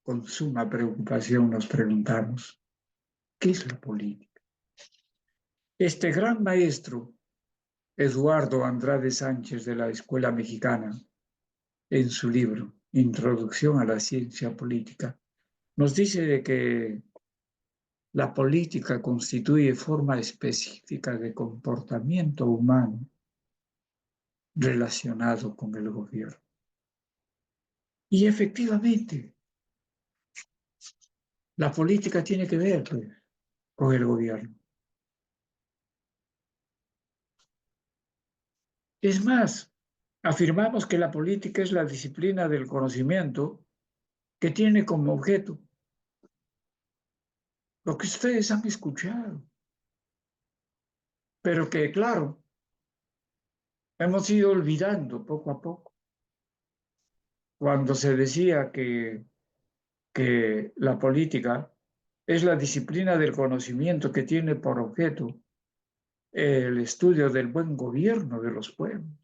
con suma preocupación nos preguntamos, ¿qué es la política? Este gran maestro, Eduardo Andrade Sánchez de la Escuela Mexicana, en su libro Introducción a la Ciencia Política, nos dice de que la política constituye forma específica de comportamiento humano relacionado con el gobierno. Y efectivamente, la política tiene que ver pues, con el gobierno. Es más, afirmamos que la política es la disciplina del conocimiento que tiene como objeto lo que ustedes han escuchado, pero que, claro, hemos ido olvidando poco a poco. Cuando se decía que la política es la disciplina del conocimiento que tiene por objeto el estudio del buen gobierno de los pueblos.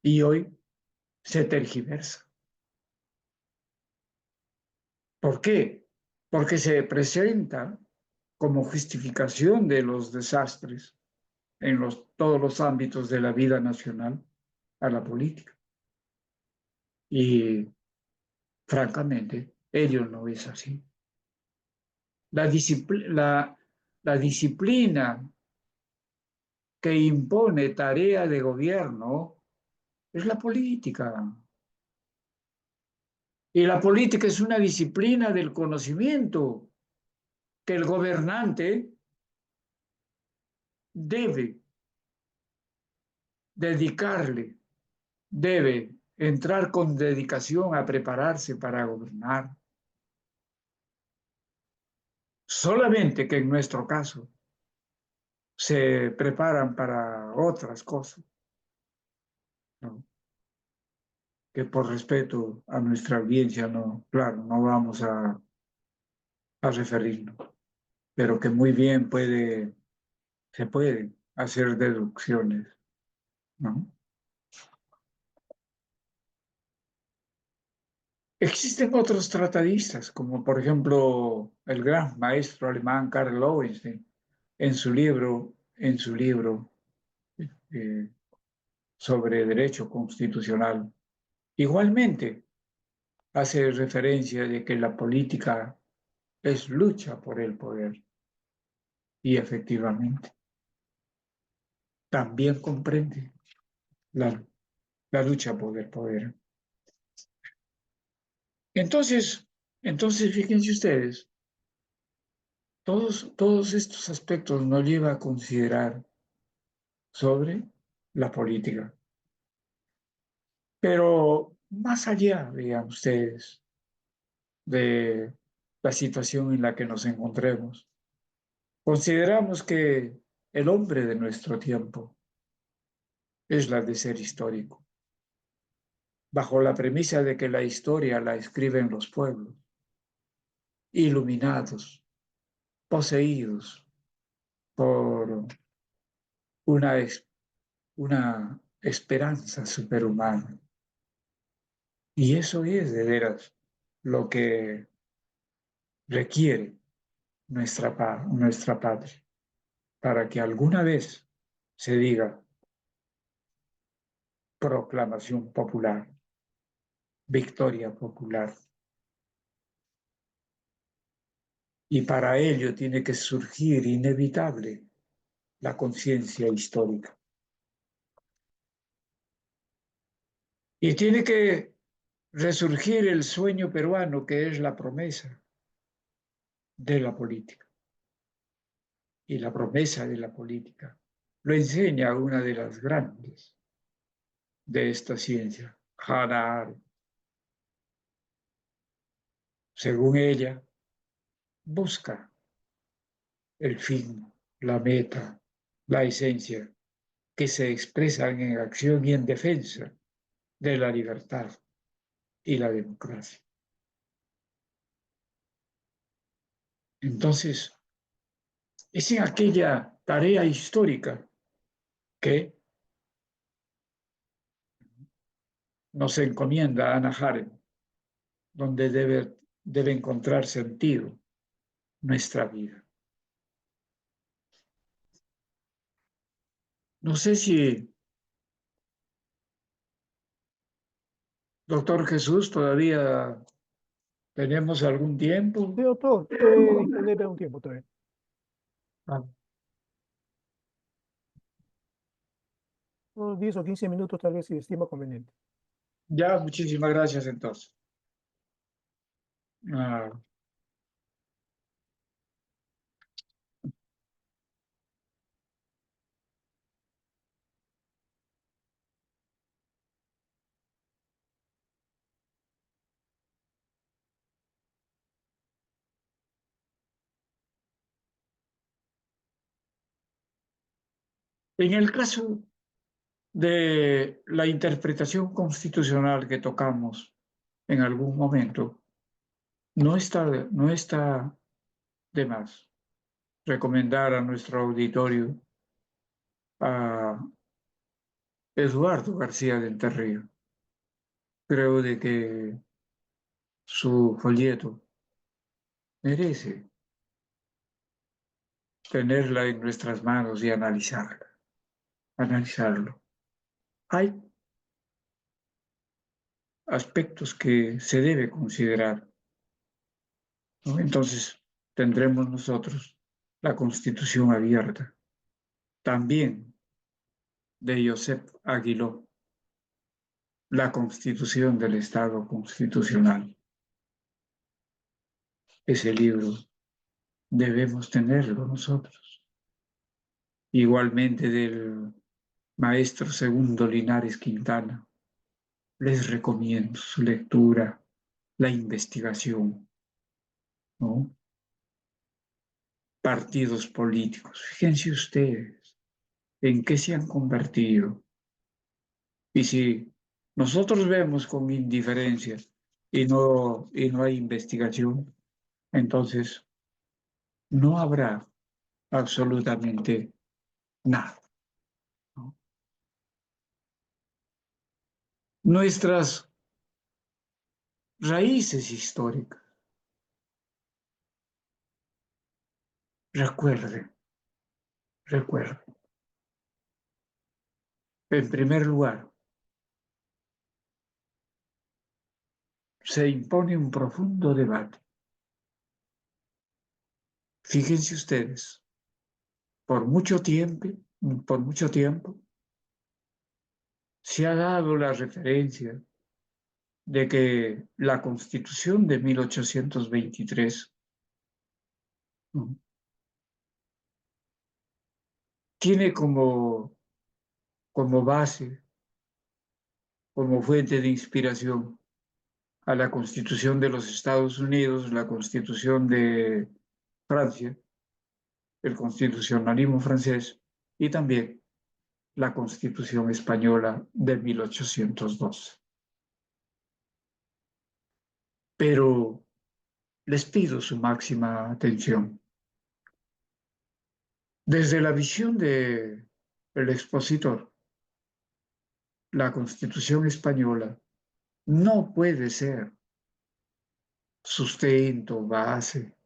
Y hoy se tergiversa. ¿Por qué? Porque se presenta como justificación de los desastres en todos los ámbitos de la vida nacional a la política. Y francamente, ello no es así. La, la disciplina que impone tarea de gobierno es la política. Y la política es una disciplina del conocimiento que el gobernante debe dedicarle, debe entrar con dedicación a prepararse para gobernar. Solamente que en nuestro caso se preparan para otras cosas, ¿no? Que por respeto a nuestra audiencia, no, claro, no vamos a referirnos, pero que muy bien se pueden hacer deducciones, ¿no? Existen otros tratadistas, como por ejemplo el gran maestro alemán Karl Lowenstein, en su libro eh, sobre derecho constitucional, igualmente hace referencia de que la política es lucha por el poder. Y efectivamente, también comprende la, la lucha por el poder. Entonces, entonces, fíjense ustedes, todos estos aspectos nos lleva a considerar sobre la política. Pero más allá, vean ustedes, de la situación en la que nos encontremos, consideramos que el hombre de nuestro tiempo es la de ser histórico, bajo la premisa de que la historia la escriben los pueblos, iluminados, poseídos por una, una esperanza superhumana. Y eso es de veras lo que requiere nuestra patria, para que alguna vez se diga proclamación popular, victoria popular. Y para ello tiene que surgir inevitable la conciencia histórica. Y tiene que resurgir el sueño peruano que es la promesa de la política. Y la promesa de la política lo enseña una de las grandes de esta ciencia, Hannah Arendt. Según ella, busca el fin, la meta, la esencia, que se expresan en acción y en defensa de la libertad y la democracia. Entonces, es en aquella tarea histórica que nos encomienda Hannah Arendt, donde debe encontrar sentido nuestra vida. No sé si, doctor Jesús, todavía tenemos algún tiempo. Sí, doctor, puede disponer de un tiempo todavía. Ah, Unos 10 o 15 minutos tal vez si estima conveniente. ya, muchísimas gracias entonces. Ah, en el caso de la interpretación constitucional que tocamos en algún momento, no está de más recomendar a nuestro auditorio a Eduardo García del Terrío. Creo de que su folleto merece tenerla en nuestras manos y analizarlo. Hay aspectos que se debe considerar, ¿no? Entonces tendremos nosotros la Constitución abierta, también de Josep Aguiló, la Constitución del Estado Constitucional. Ese libro debemos tenerlo nosotros. Igualmente del maestro Segundo Linares Quintana. Les recomiendo su lectura, la investigación, ¿no? Partidos políticos. Fíjense ustedes en qué se han convertido. Y si nosotros vemos con indiferencia y no hay investigación, entonces no habrá absolutamente nada, ¿no? Nuestras raíces históricas, recuerden, recuerden, en primer lugar, se impone un profundo debate. Fíjense ustedes, por mucho tiempo, se ha dado la referencia de que la Constitución de 1823, ¿no?, tiene como base, como fuente de inspiración a la Constitución de los Estados Unidos, la Constitución de Francia, el constitucionalismo francés y también la Constitución española de 1812. Pero les pido su máxima atención. Desde la visión del expositor, la Constitución española no puede ser sustento, base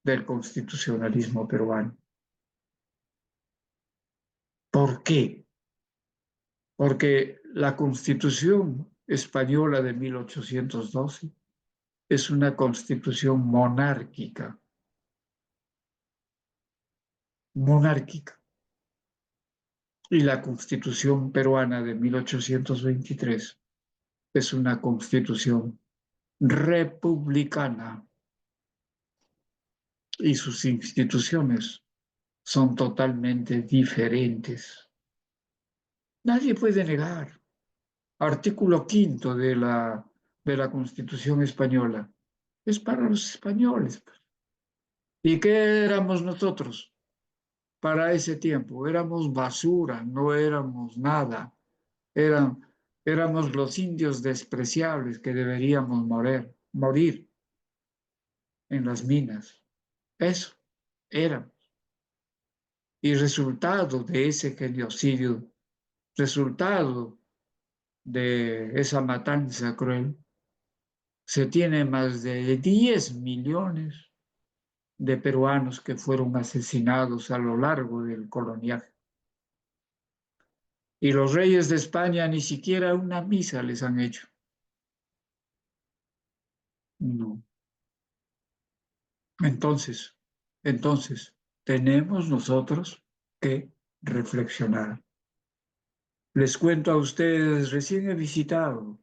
del constitucionalismo peruano. ¿Por qué? Porque la Constitución española de 1812 es una constitución monárquica, monárquica. Y la Constitución peruana de 1823 es una constitución republicana y sus instituciones son totalmente diferentes. Nadie puede negar. Artículo quinto de la Constitución española. Es para los españoles, pues. ¿Y qué éramos nosotros para ese tiempo? Éramos basura, no éramos nada. Eran, éramos los indios despreciables que deberíamos morir en las minas. Eso éramos. Y resultado de ese genocidio, resultado de esa matanza cruel, se tiene más de 10 millones de peruanos que fueron asesinados a lo largo del coloniaje. Y los reyes de España ni siquiera una misa les han hecho. No. Entonces, tenemos nosotros que reflexionar. Les cuento a ustedes, recién he visitado,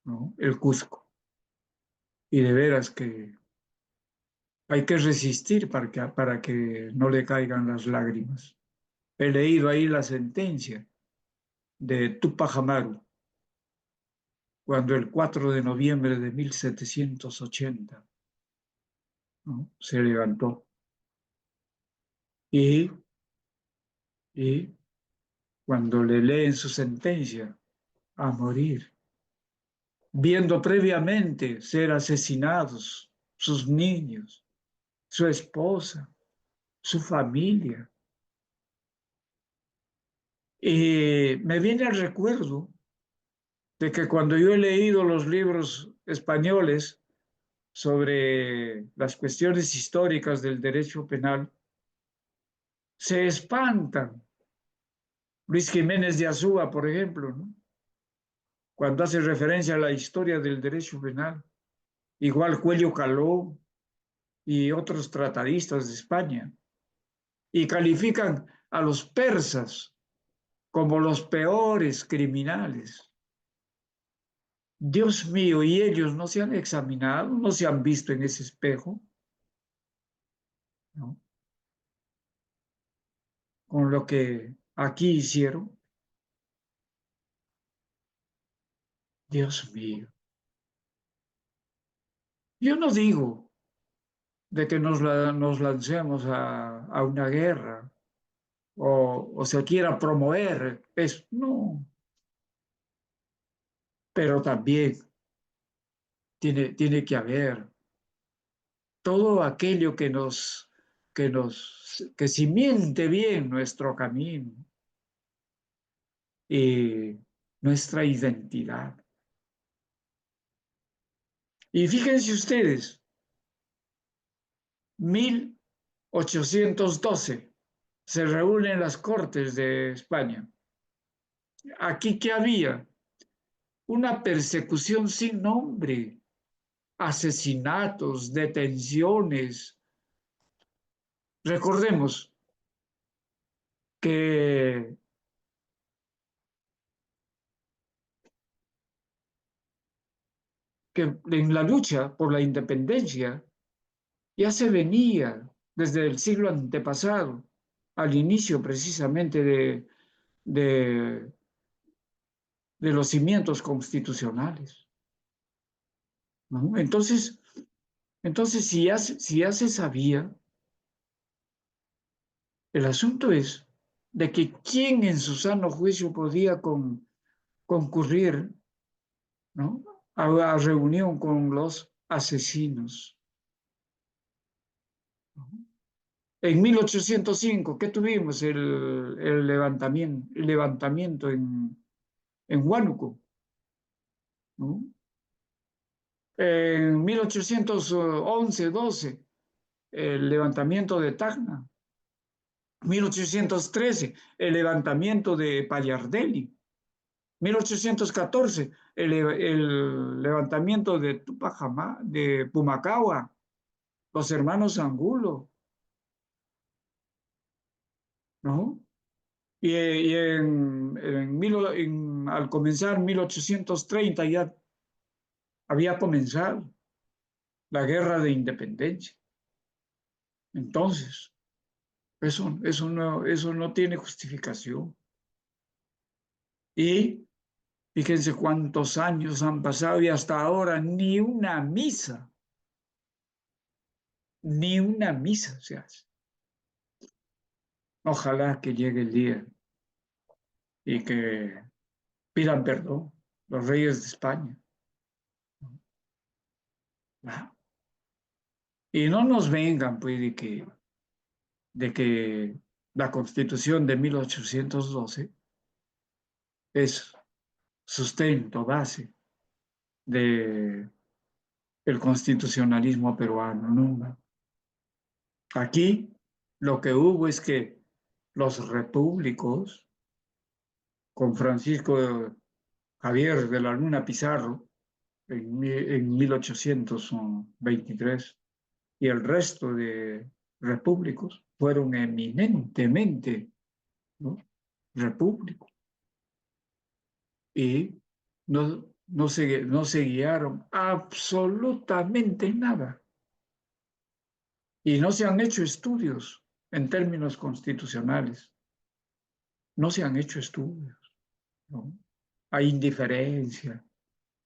¿no?, el Cusco, y de veras que hay que resistir para que no le caigan las lágrimas. He leído ahí la sentencia de Tupac Amaru, cuando el 4 de noviembre de 1780, ¿no?, se levantó y, y cuando le leen su sentencia, a morir, viendo previamente ser asesinados sus niños, su esposa, su familia. Y me viene al recuerdo de que cuando yo he leído los libros españoles sobre las cuestiones históricas del derecho penal, se espantan. Luis Jiménez de Azúa, por ejemplo, ¿no?, cuando hace referencia a la historia del derecho penal, igual Cuello Caló y otros tratadistas de España, y califican a los persas como los peores criminales. Dios mío, ¿y ellos no se han examinado, no se han visto en ese espejo? ¿No? Con lo que aquí hicieron. Dios mío. Yo no digo de que nos lancemos a una guerra o se quiera promover eso, no, pero también tiene que haber todo aquello que simiente bien nuestro camino y nuestra identidad. Y fíjense ustedes, 1812 se reúnen las Cortes de España. Aquí, ¿qué había? Una persecución sin nombre, asesinatos, detenciones. Recordemos que en la lucha por la independencia ya se venía desde el siglo antepasado, al inicio precisamente de, de los cimientos constitucionales, ¿no? Entonces si ya se sabía, el asunto es de que quién en su sano juicio podía concurrir, ¿no?, a reunión con los asesinos, ¿no? En 1805, ¿qué tuvimos? El levantamiento en Huánuco, ¿no? En 1811-12, el levantamiento de Tacna. 1813, el levantamiento de Pallardelli. 1814, el levantamiento de de Pumacahua, los hermanos Angulo, ¿no? Al comenzar 1830 ya había comenzado la guerra de independencia. Entonces, eso no tiene justificación. Y fíjense cuántos años han pasado y hasta ahora ni una misa Ni una misa se hace. Ojalá que llegue el día y que pidan perdón los reyes de España. ¿Ah? Y no nos vengan, pues, de que la Constitución de 1812 es sustento, base del constitucionalismo peruano. No. Aquí lo que hubo es que los repúblicos, con Francisco Javier de la Luna Pizarro, en 1823, y el resto de repúblicos fueron eminentemente, ¿no?, repúblicos, y no se guiaron absolutamente en nada. Y no se han hecho estudios en términos constitucionales. No se han hecho estudios, ¿no? Hay indiferencia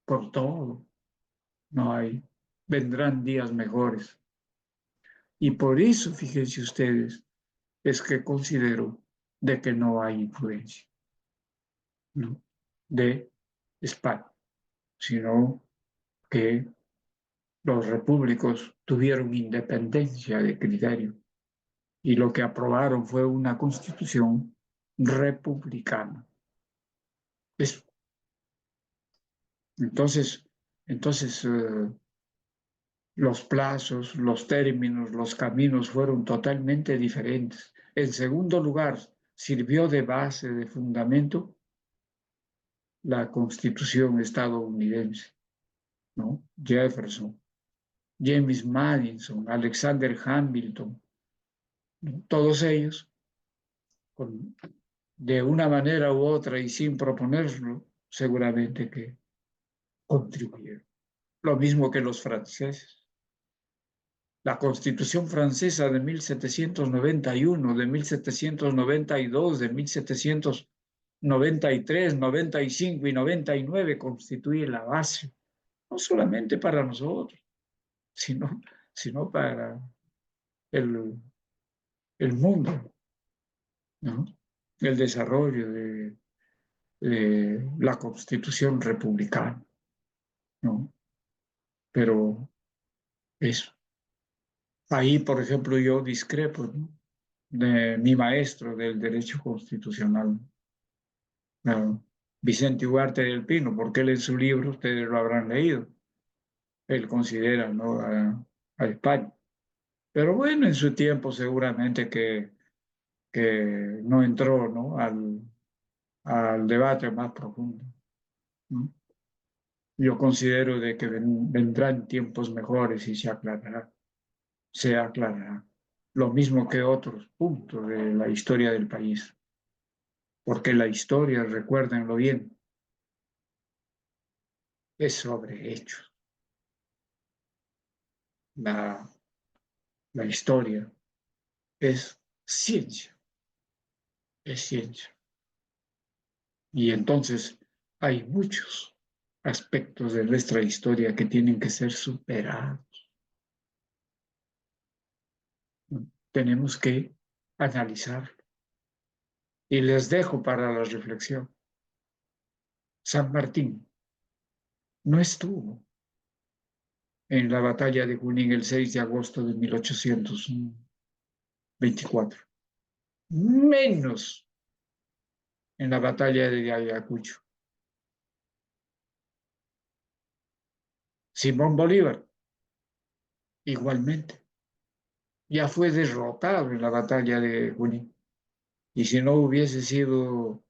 por todo. No hay. Vendrán días mejores. Y por eso, fíjense ustedes, es que considero de que no hay influencia, ¿no?, de España, sino que los repúblicos tuvieron independencia de criterio y lo que aprobaron fue una constitución republicana. Eso. Entonces, los plazos, los términos, los caminos fueron totalmente diferentes. En segundo lugar, sirvió de base, de fundamento, la Constitución estadounidense, ¿no? Jefferson, James Madison, Alexander Hamilton, ¿no? Todos ellos, de una manera u otra y sin proponerlo, seguramente que contribuyeron. Lo mismo que los franceses. La Constitución francesa de 1791, de 1792, de 1793, 95 y 99 constituye la base, no solamente para nosotros, sino para el, el mundo, ¿no? El desarrollo de la Constitución republicana, ¿no? Pero eso. Ahí, por ejemplo, yo discrepo, ¿no?, de mi maestro del derecho constitucional, ¿no?, Vicente Ugarte del Pino, porque él en su libro, ustedes lo habrán leído, él considera, ¿no?, a España. Pero bueno, en su tiempo seguramente que no entró, ¿no?, al debate más profundo, ¿no? Yo considero de que vendrán tiempos mejores y se aclarará, lo mismo que otros puntos de la historia del país, porque la historia, recuérdenlo bien, es sobre hechos. La, la historia es ciencia, es ciencia. Y entonces hay muchos aspectos de nuestra historia que tienen que ser superados, ¿no? Tenemos que analizarlo. Y les dejo para la reflexión. San Martín no estuvo en la batalla de Junín el 6 de agosto de 1824, menos en la batalla de Ayacucho. Simón Bolívar, igualmente, ya fue derrotado en la batalla de Junín. Y si no hubiese sido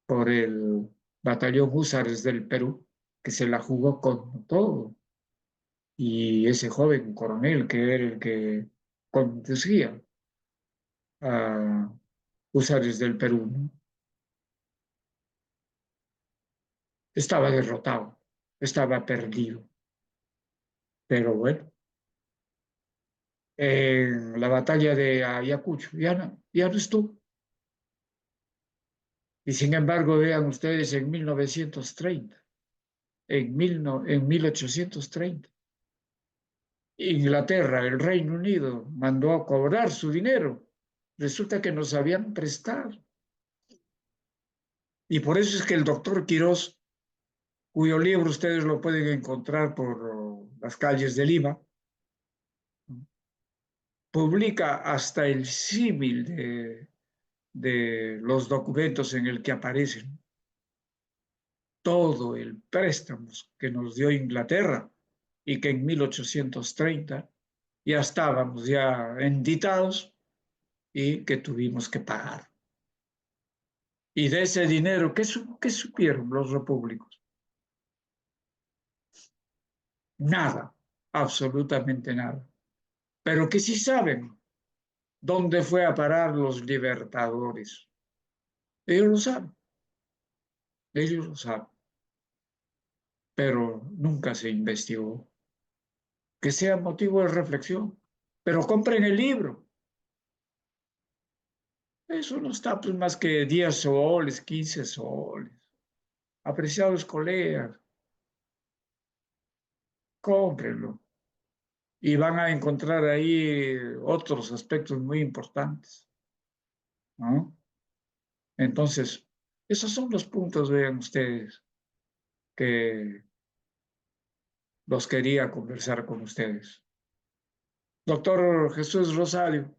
por el batallón Húsares del Perú, que se la jugó con todo, y ese joven coronel que era el que conducía a Húsares del Perú, ¿no?, estaba derrotado, estaba perdido. Pero bueno, en la batalla de Ayacucho ya no estuvo. Y sin embargo, vean ustedes en 1930, en 1830, Inglaterra, el Reino Unido, mandó a cobrar su dinero. Resulta que nos habían prestado. Y por eso es que el doctor Quirós, cuyo libro ustedes lo pueden encontrar por las calles de Lima, publica hasta el símil de los documentos en el que aparecen todo el préstamo que nos dio Inglaterra y que en 1830 ya estábamos ya enditados y que tuvimos que pagar. Y de ese dinero, ¿qué supieron los repúblicos? Nada, absolutamente nada. Pero que sí saben dónde fue a parar los libertadores. Ellos lo saben, ellos lo saben, pero nunca se investigó. Que sea motivo de reflexión, pero compren el libro. Eso no está pues, más que 10 soles, 15 soles. Apreciados colegas, cómprenlo. Y van a encontrar ahí otros aspectos muy importantes, ¿no? Entonces, esos son los puntos, vean ustedes, que los quería conversar con ustedes. Doctor Jesús Rosario,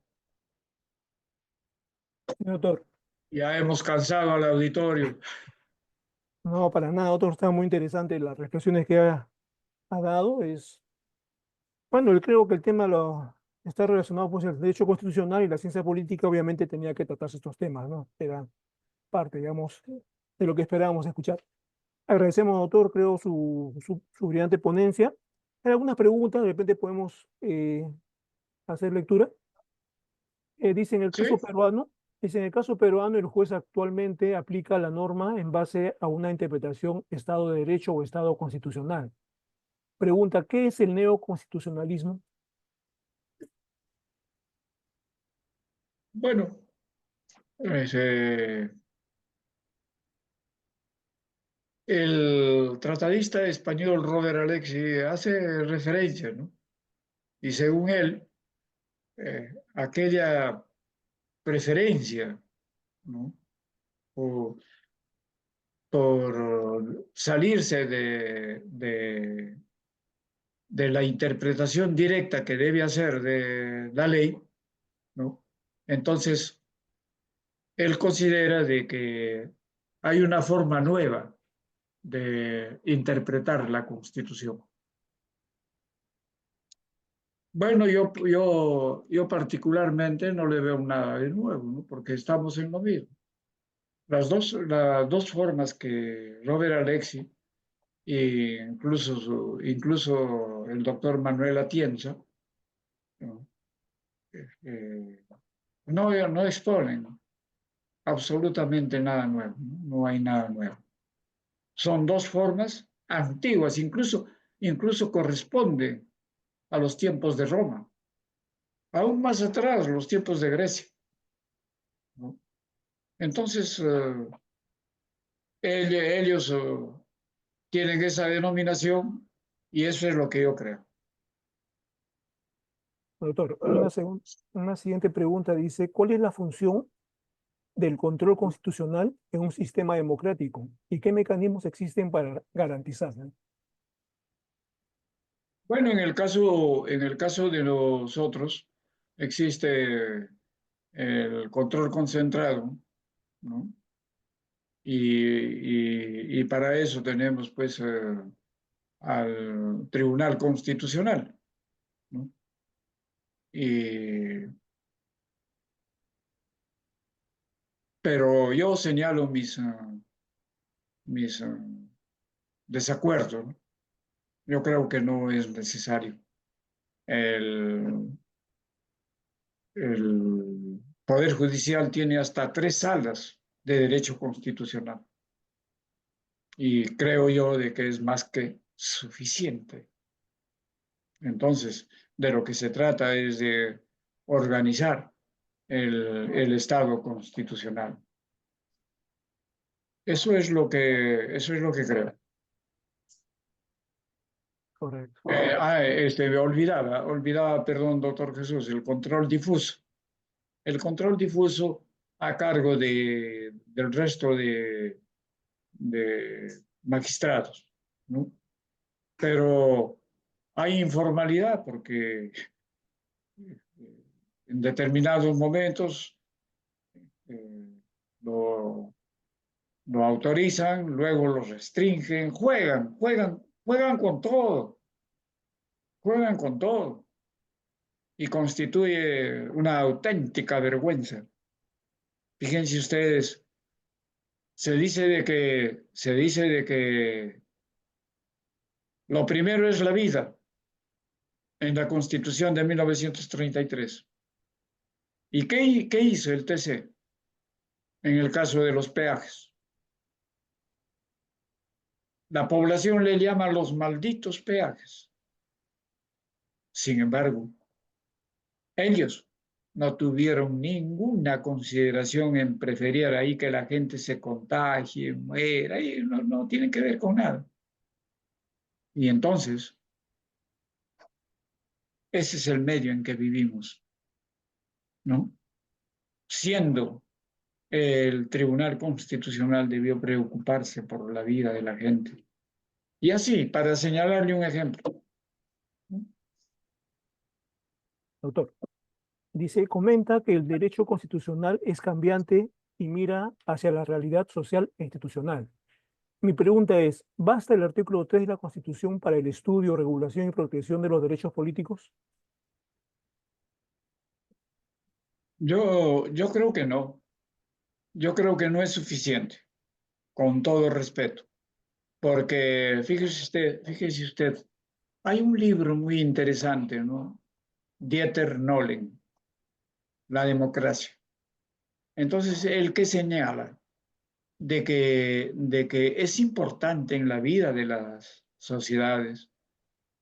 Doctor, ya hemos cansado al auditorio. no, para nada, doctor, está muy interesante las reflexiones que ha dado. Bueno, yo creo que el tema está relacionado pues el derecho constitucional y la ciencia política, obviamente tenía que tratarse estos temas, ¿no? Era parte, digamos, de lo que esperábamos escuchar. Agradecemos, doctor, creo, su brillante ponencia. Hay algunas preguntas, de repente podemos hacer lectura. Dice en el ¿Sí? caso peruano, dice en el caso peruano, el juez actualmente aplica la norma en base a una interpretación Estado de Derecho o Estado constitucional. Pregunta, ¿qué es el neoconstitucionalismo? Bueno, pues, el tratadista español Robert Alexi hace referencia, ¿no? Y según él, aquella preferencia, ¿no? Por, por salirse de la interpretación directa que debe hacer de la ley, ¿no? Entonces, él considera de que hay una forma nueva de interpretar la Constitución. Bueno, yo particularmente no le veo nada de nuevo, ¿no? Porque estamos en lo mismo. Las dos formas que Robert Alexi e incluso el doctor Manuel Atienza, ¿no? Eh, no exponen absolutamente nada nuevo, ¿no? No hay nada nuevo. Son dos formas antiguas, incluso corresponden a los tiempos de Roma, aún más atrás, los tiempos de Grecia, ¿no? Entonces, ellos tienen esa denominación y eso es lo que yo creo. Doctor, una siguiente pregunta dice, ¿cuál es la función del control constitucional en un sistema democrático y qué mecanismos existen para garantizarlo? Bueno, en el caso de nosotros existe el control concentrado, ¿no? Y para eso tenemos pues al Tribunal Constitucional, ¿no? Y, pero yo señalo mis desacuerdos, ¿no? Yo creo que no es necesario. El, el Poder Judicial tiene hasta 3 salas de derecho constitucional y creo yo de que es más que suficiente. Entonces, de lo que se trata es de organizar el Estado constitucional. Eso es lo que creo. Correcto. Olvidaba, perdón, doctor Jesús, el control difuso. El control difuso a cargo del resto de magistrados, ¿no? Pero hay informalidad porque en determinados momentos eh, lo, lo autorizan, luego lo restringen, juegan juegan con todo y constituye una auténtica vergüenza. Fíjense ustedes, se dice de que lo primero es la vida en la Constitución de 1933. ¿Y qué hizo el TC en el caso de los peajes? La población le llama los malditos peajes. Sin embargo, ellos no tuvieron ninguna consideración en preferir ahí que la gente se contagie, muera, y no tienen que ver con nada. Y entonces, ese es el medio en que vivimos, ¿no? Siendo el Tribunal Constitucional debió preocuparse por la vida de la gente. Y así, para señalarle un ejemplo, ¿no? Doctor, dice, comenta que el derecho constitucional es cambiante y mira hacia la realidad social e institucional. Mi pregunta es, ¿basta el artículo 3 de la Constitución para el estudio, regulación y protección de los derechos políticos? Yo creo que no. Yo creo que no es suficiente, con todo respeto. Porque fíjese usted, hay un libro muy interesante, ¿no? Dieter Nollen, La democracia. Entonces, él que señala de que es importante en la vida de las sociedades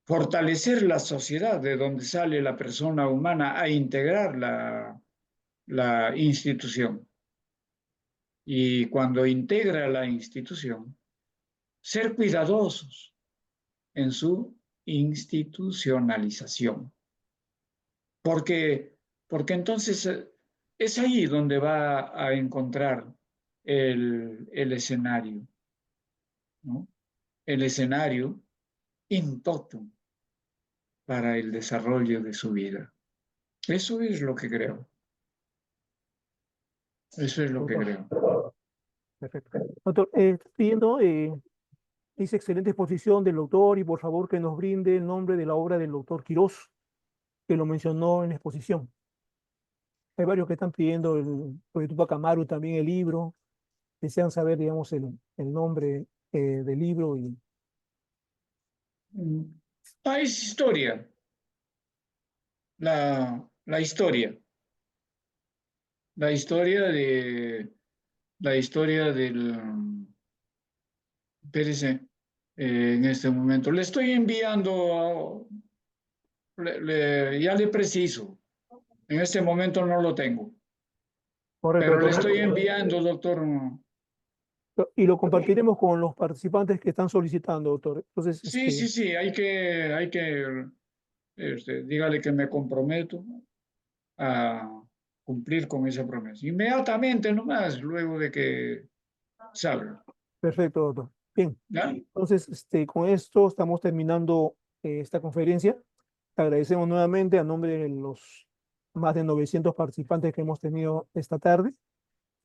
fortalecer la sociedad de donde sale la persona humana a integrar la institución. Y cuando integra la institución, ser cuidadosos en su institucionalización. Porque, porque entonces es ahí donde va a encontrar el escenario, ¿no? El escenario in toto para el desarrollo de su vida. Eso es lo que creo. Eso es lo que Doctor, creo. perfecto. Doctor, estoy pidiendo, dice excelente exposición del doctor y por favor que nos brinde el nombre de la obra del doctor Quirós, que lo mencionó en la exposición. Hay varios que están pidiendo, el Tupac Amaru también el libro, desean saber, digamos, el nombre del libro y Es historia, la historia, la historia la historia espérese, en este momento. Le estoy enviando, ya le preciso, en este momento no lo tengo, correcto, pero le estoy doctor. enviando, doctor. Y lo compartiremos con los participantes que están solicitando, doctor. Entonces, Sí, sí, sí, dígale que me comprometo a cumplir con esa promesa. Inmediatamente nomás, luego de que salga. perfecto, doctor. Bien, ¿Ya? entonces, con esto estamos terminando esta conferencia. Agradecemos nuevamente a nombre de los más de 900 participantes que hemos tenido esta tarde.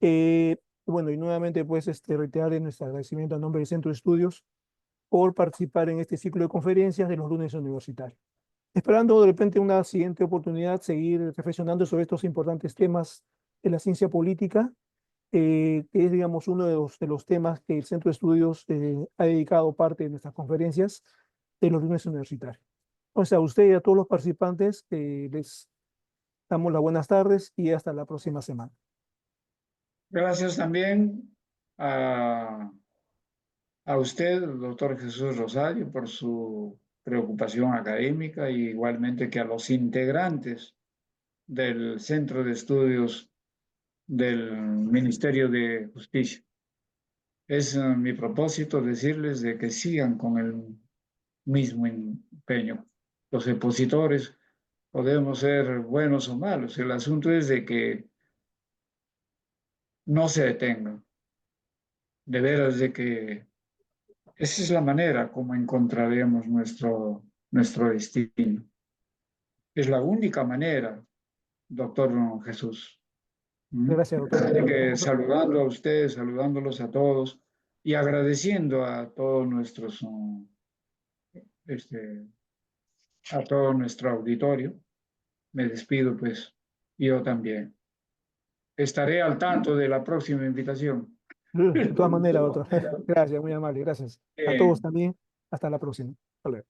Bueno, y nuevamente, pues, reiterar nuestro agradecimiento a nombre del Centro de Estudios por participar en este ciclo de conferencias de los lunes universitarios. Esperando de repente una siguiente oportunidad, seguir reflexionando sobre estos importantes temas de la ciencia política, que es, digamos, uno de los temas que el Centro de Estudios ha dedicado parte de nuestras conferencias de los lunes universitarios. O sea, a usted y a todos los participantes les damos las buenas tardes y hasta la próxima semana. Gracias también a usted, doctor Jesús Rosario, por su preocupación académica, y igualmente que a los integrantes del Centro de Estudios del Ministerio de Justicia. Es mi propósito decirles de que sigan con el mismo empeño. Los opositores podemos ser buenos o malos. El asunto es de que no se detengan. De veras de que esa es la manera como encontraremos nuestro destino. Es la única manera, doctor Don Jesús. ¿Mm? Gracias, doctor. Así que saludando a ustedes, saludándolos a todos y agradeciendo a todos nuestros, a todo nuestro auditorio. Me despido, pues, yo también. Estaré al tanto de la próxima invitación. De todas maneras, doctor. Gracias, muy amable. Gracias. A todos Bien. también. Hasta la próxima. Hasta luego.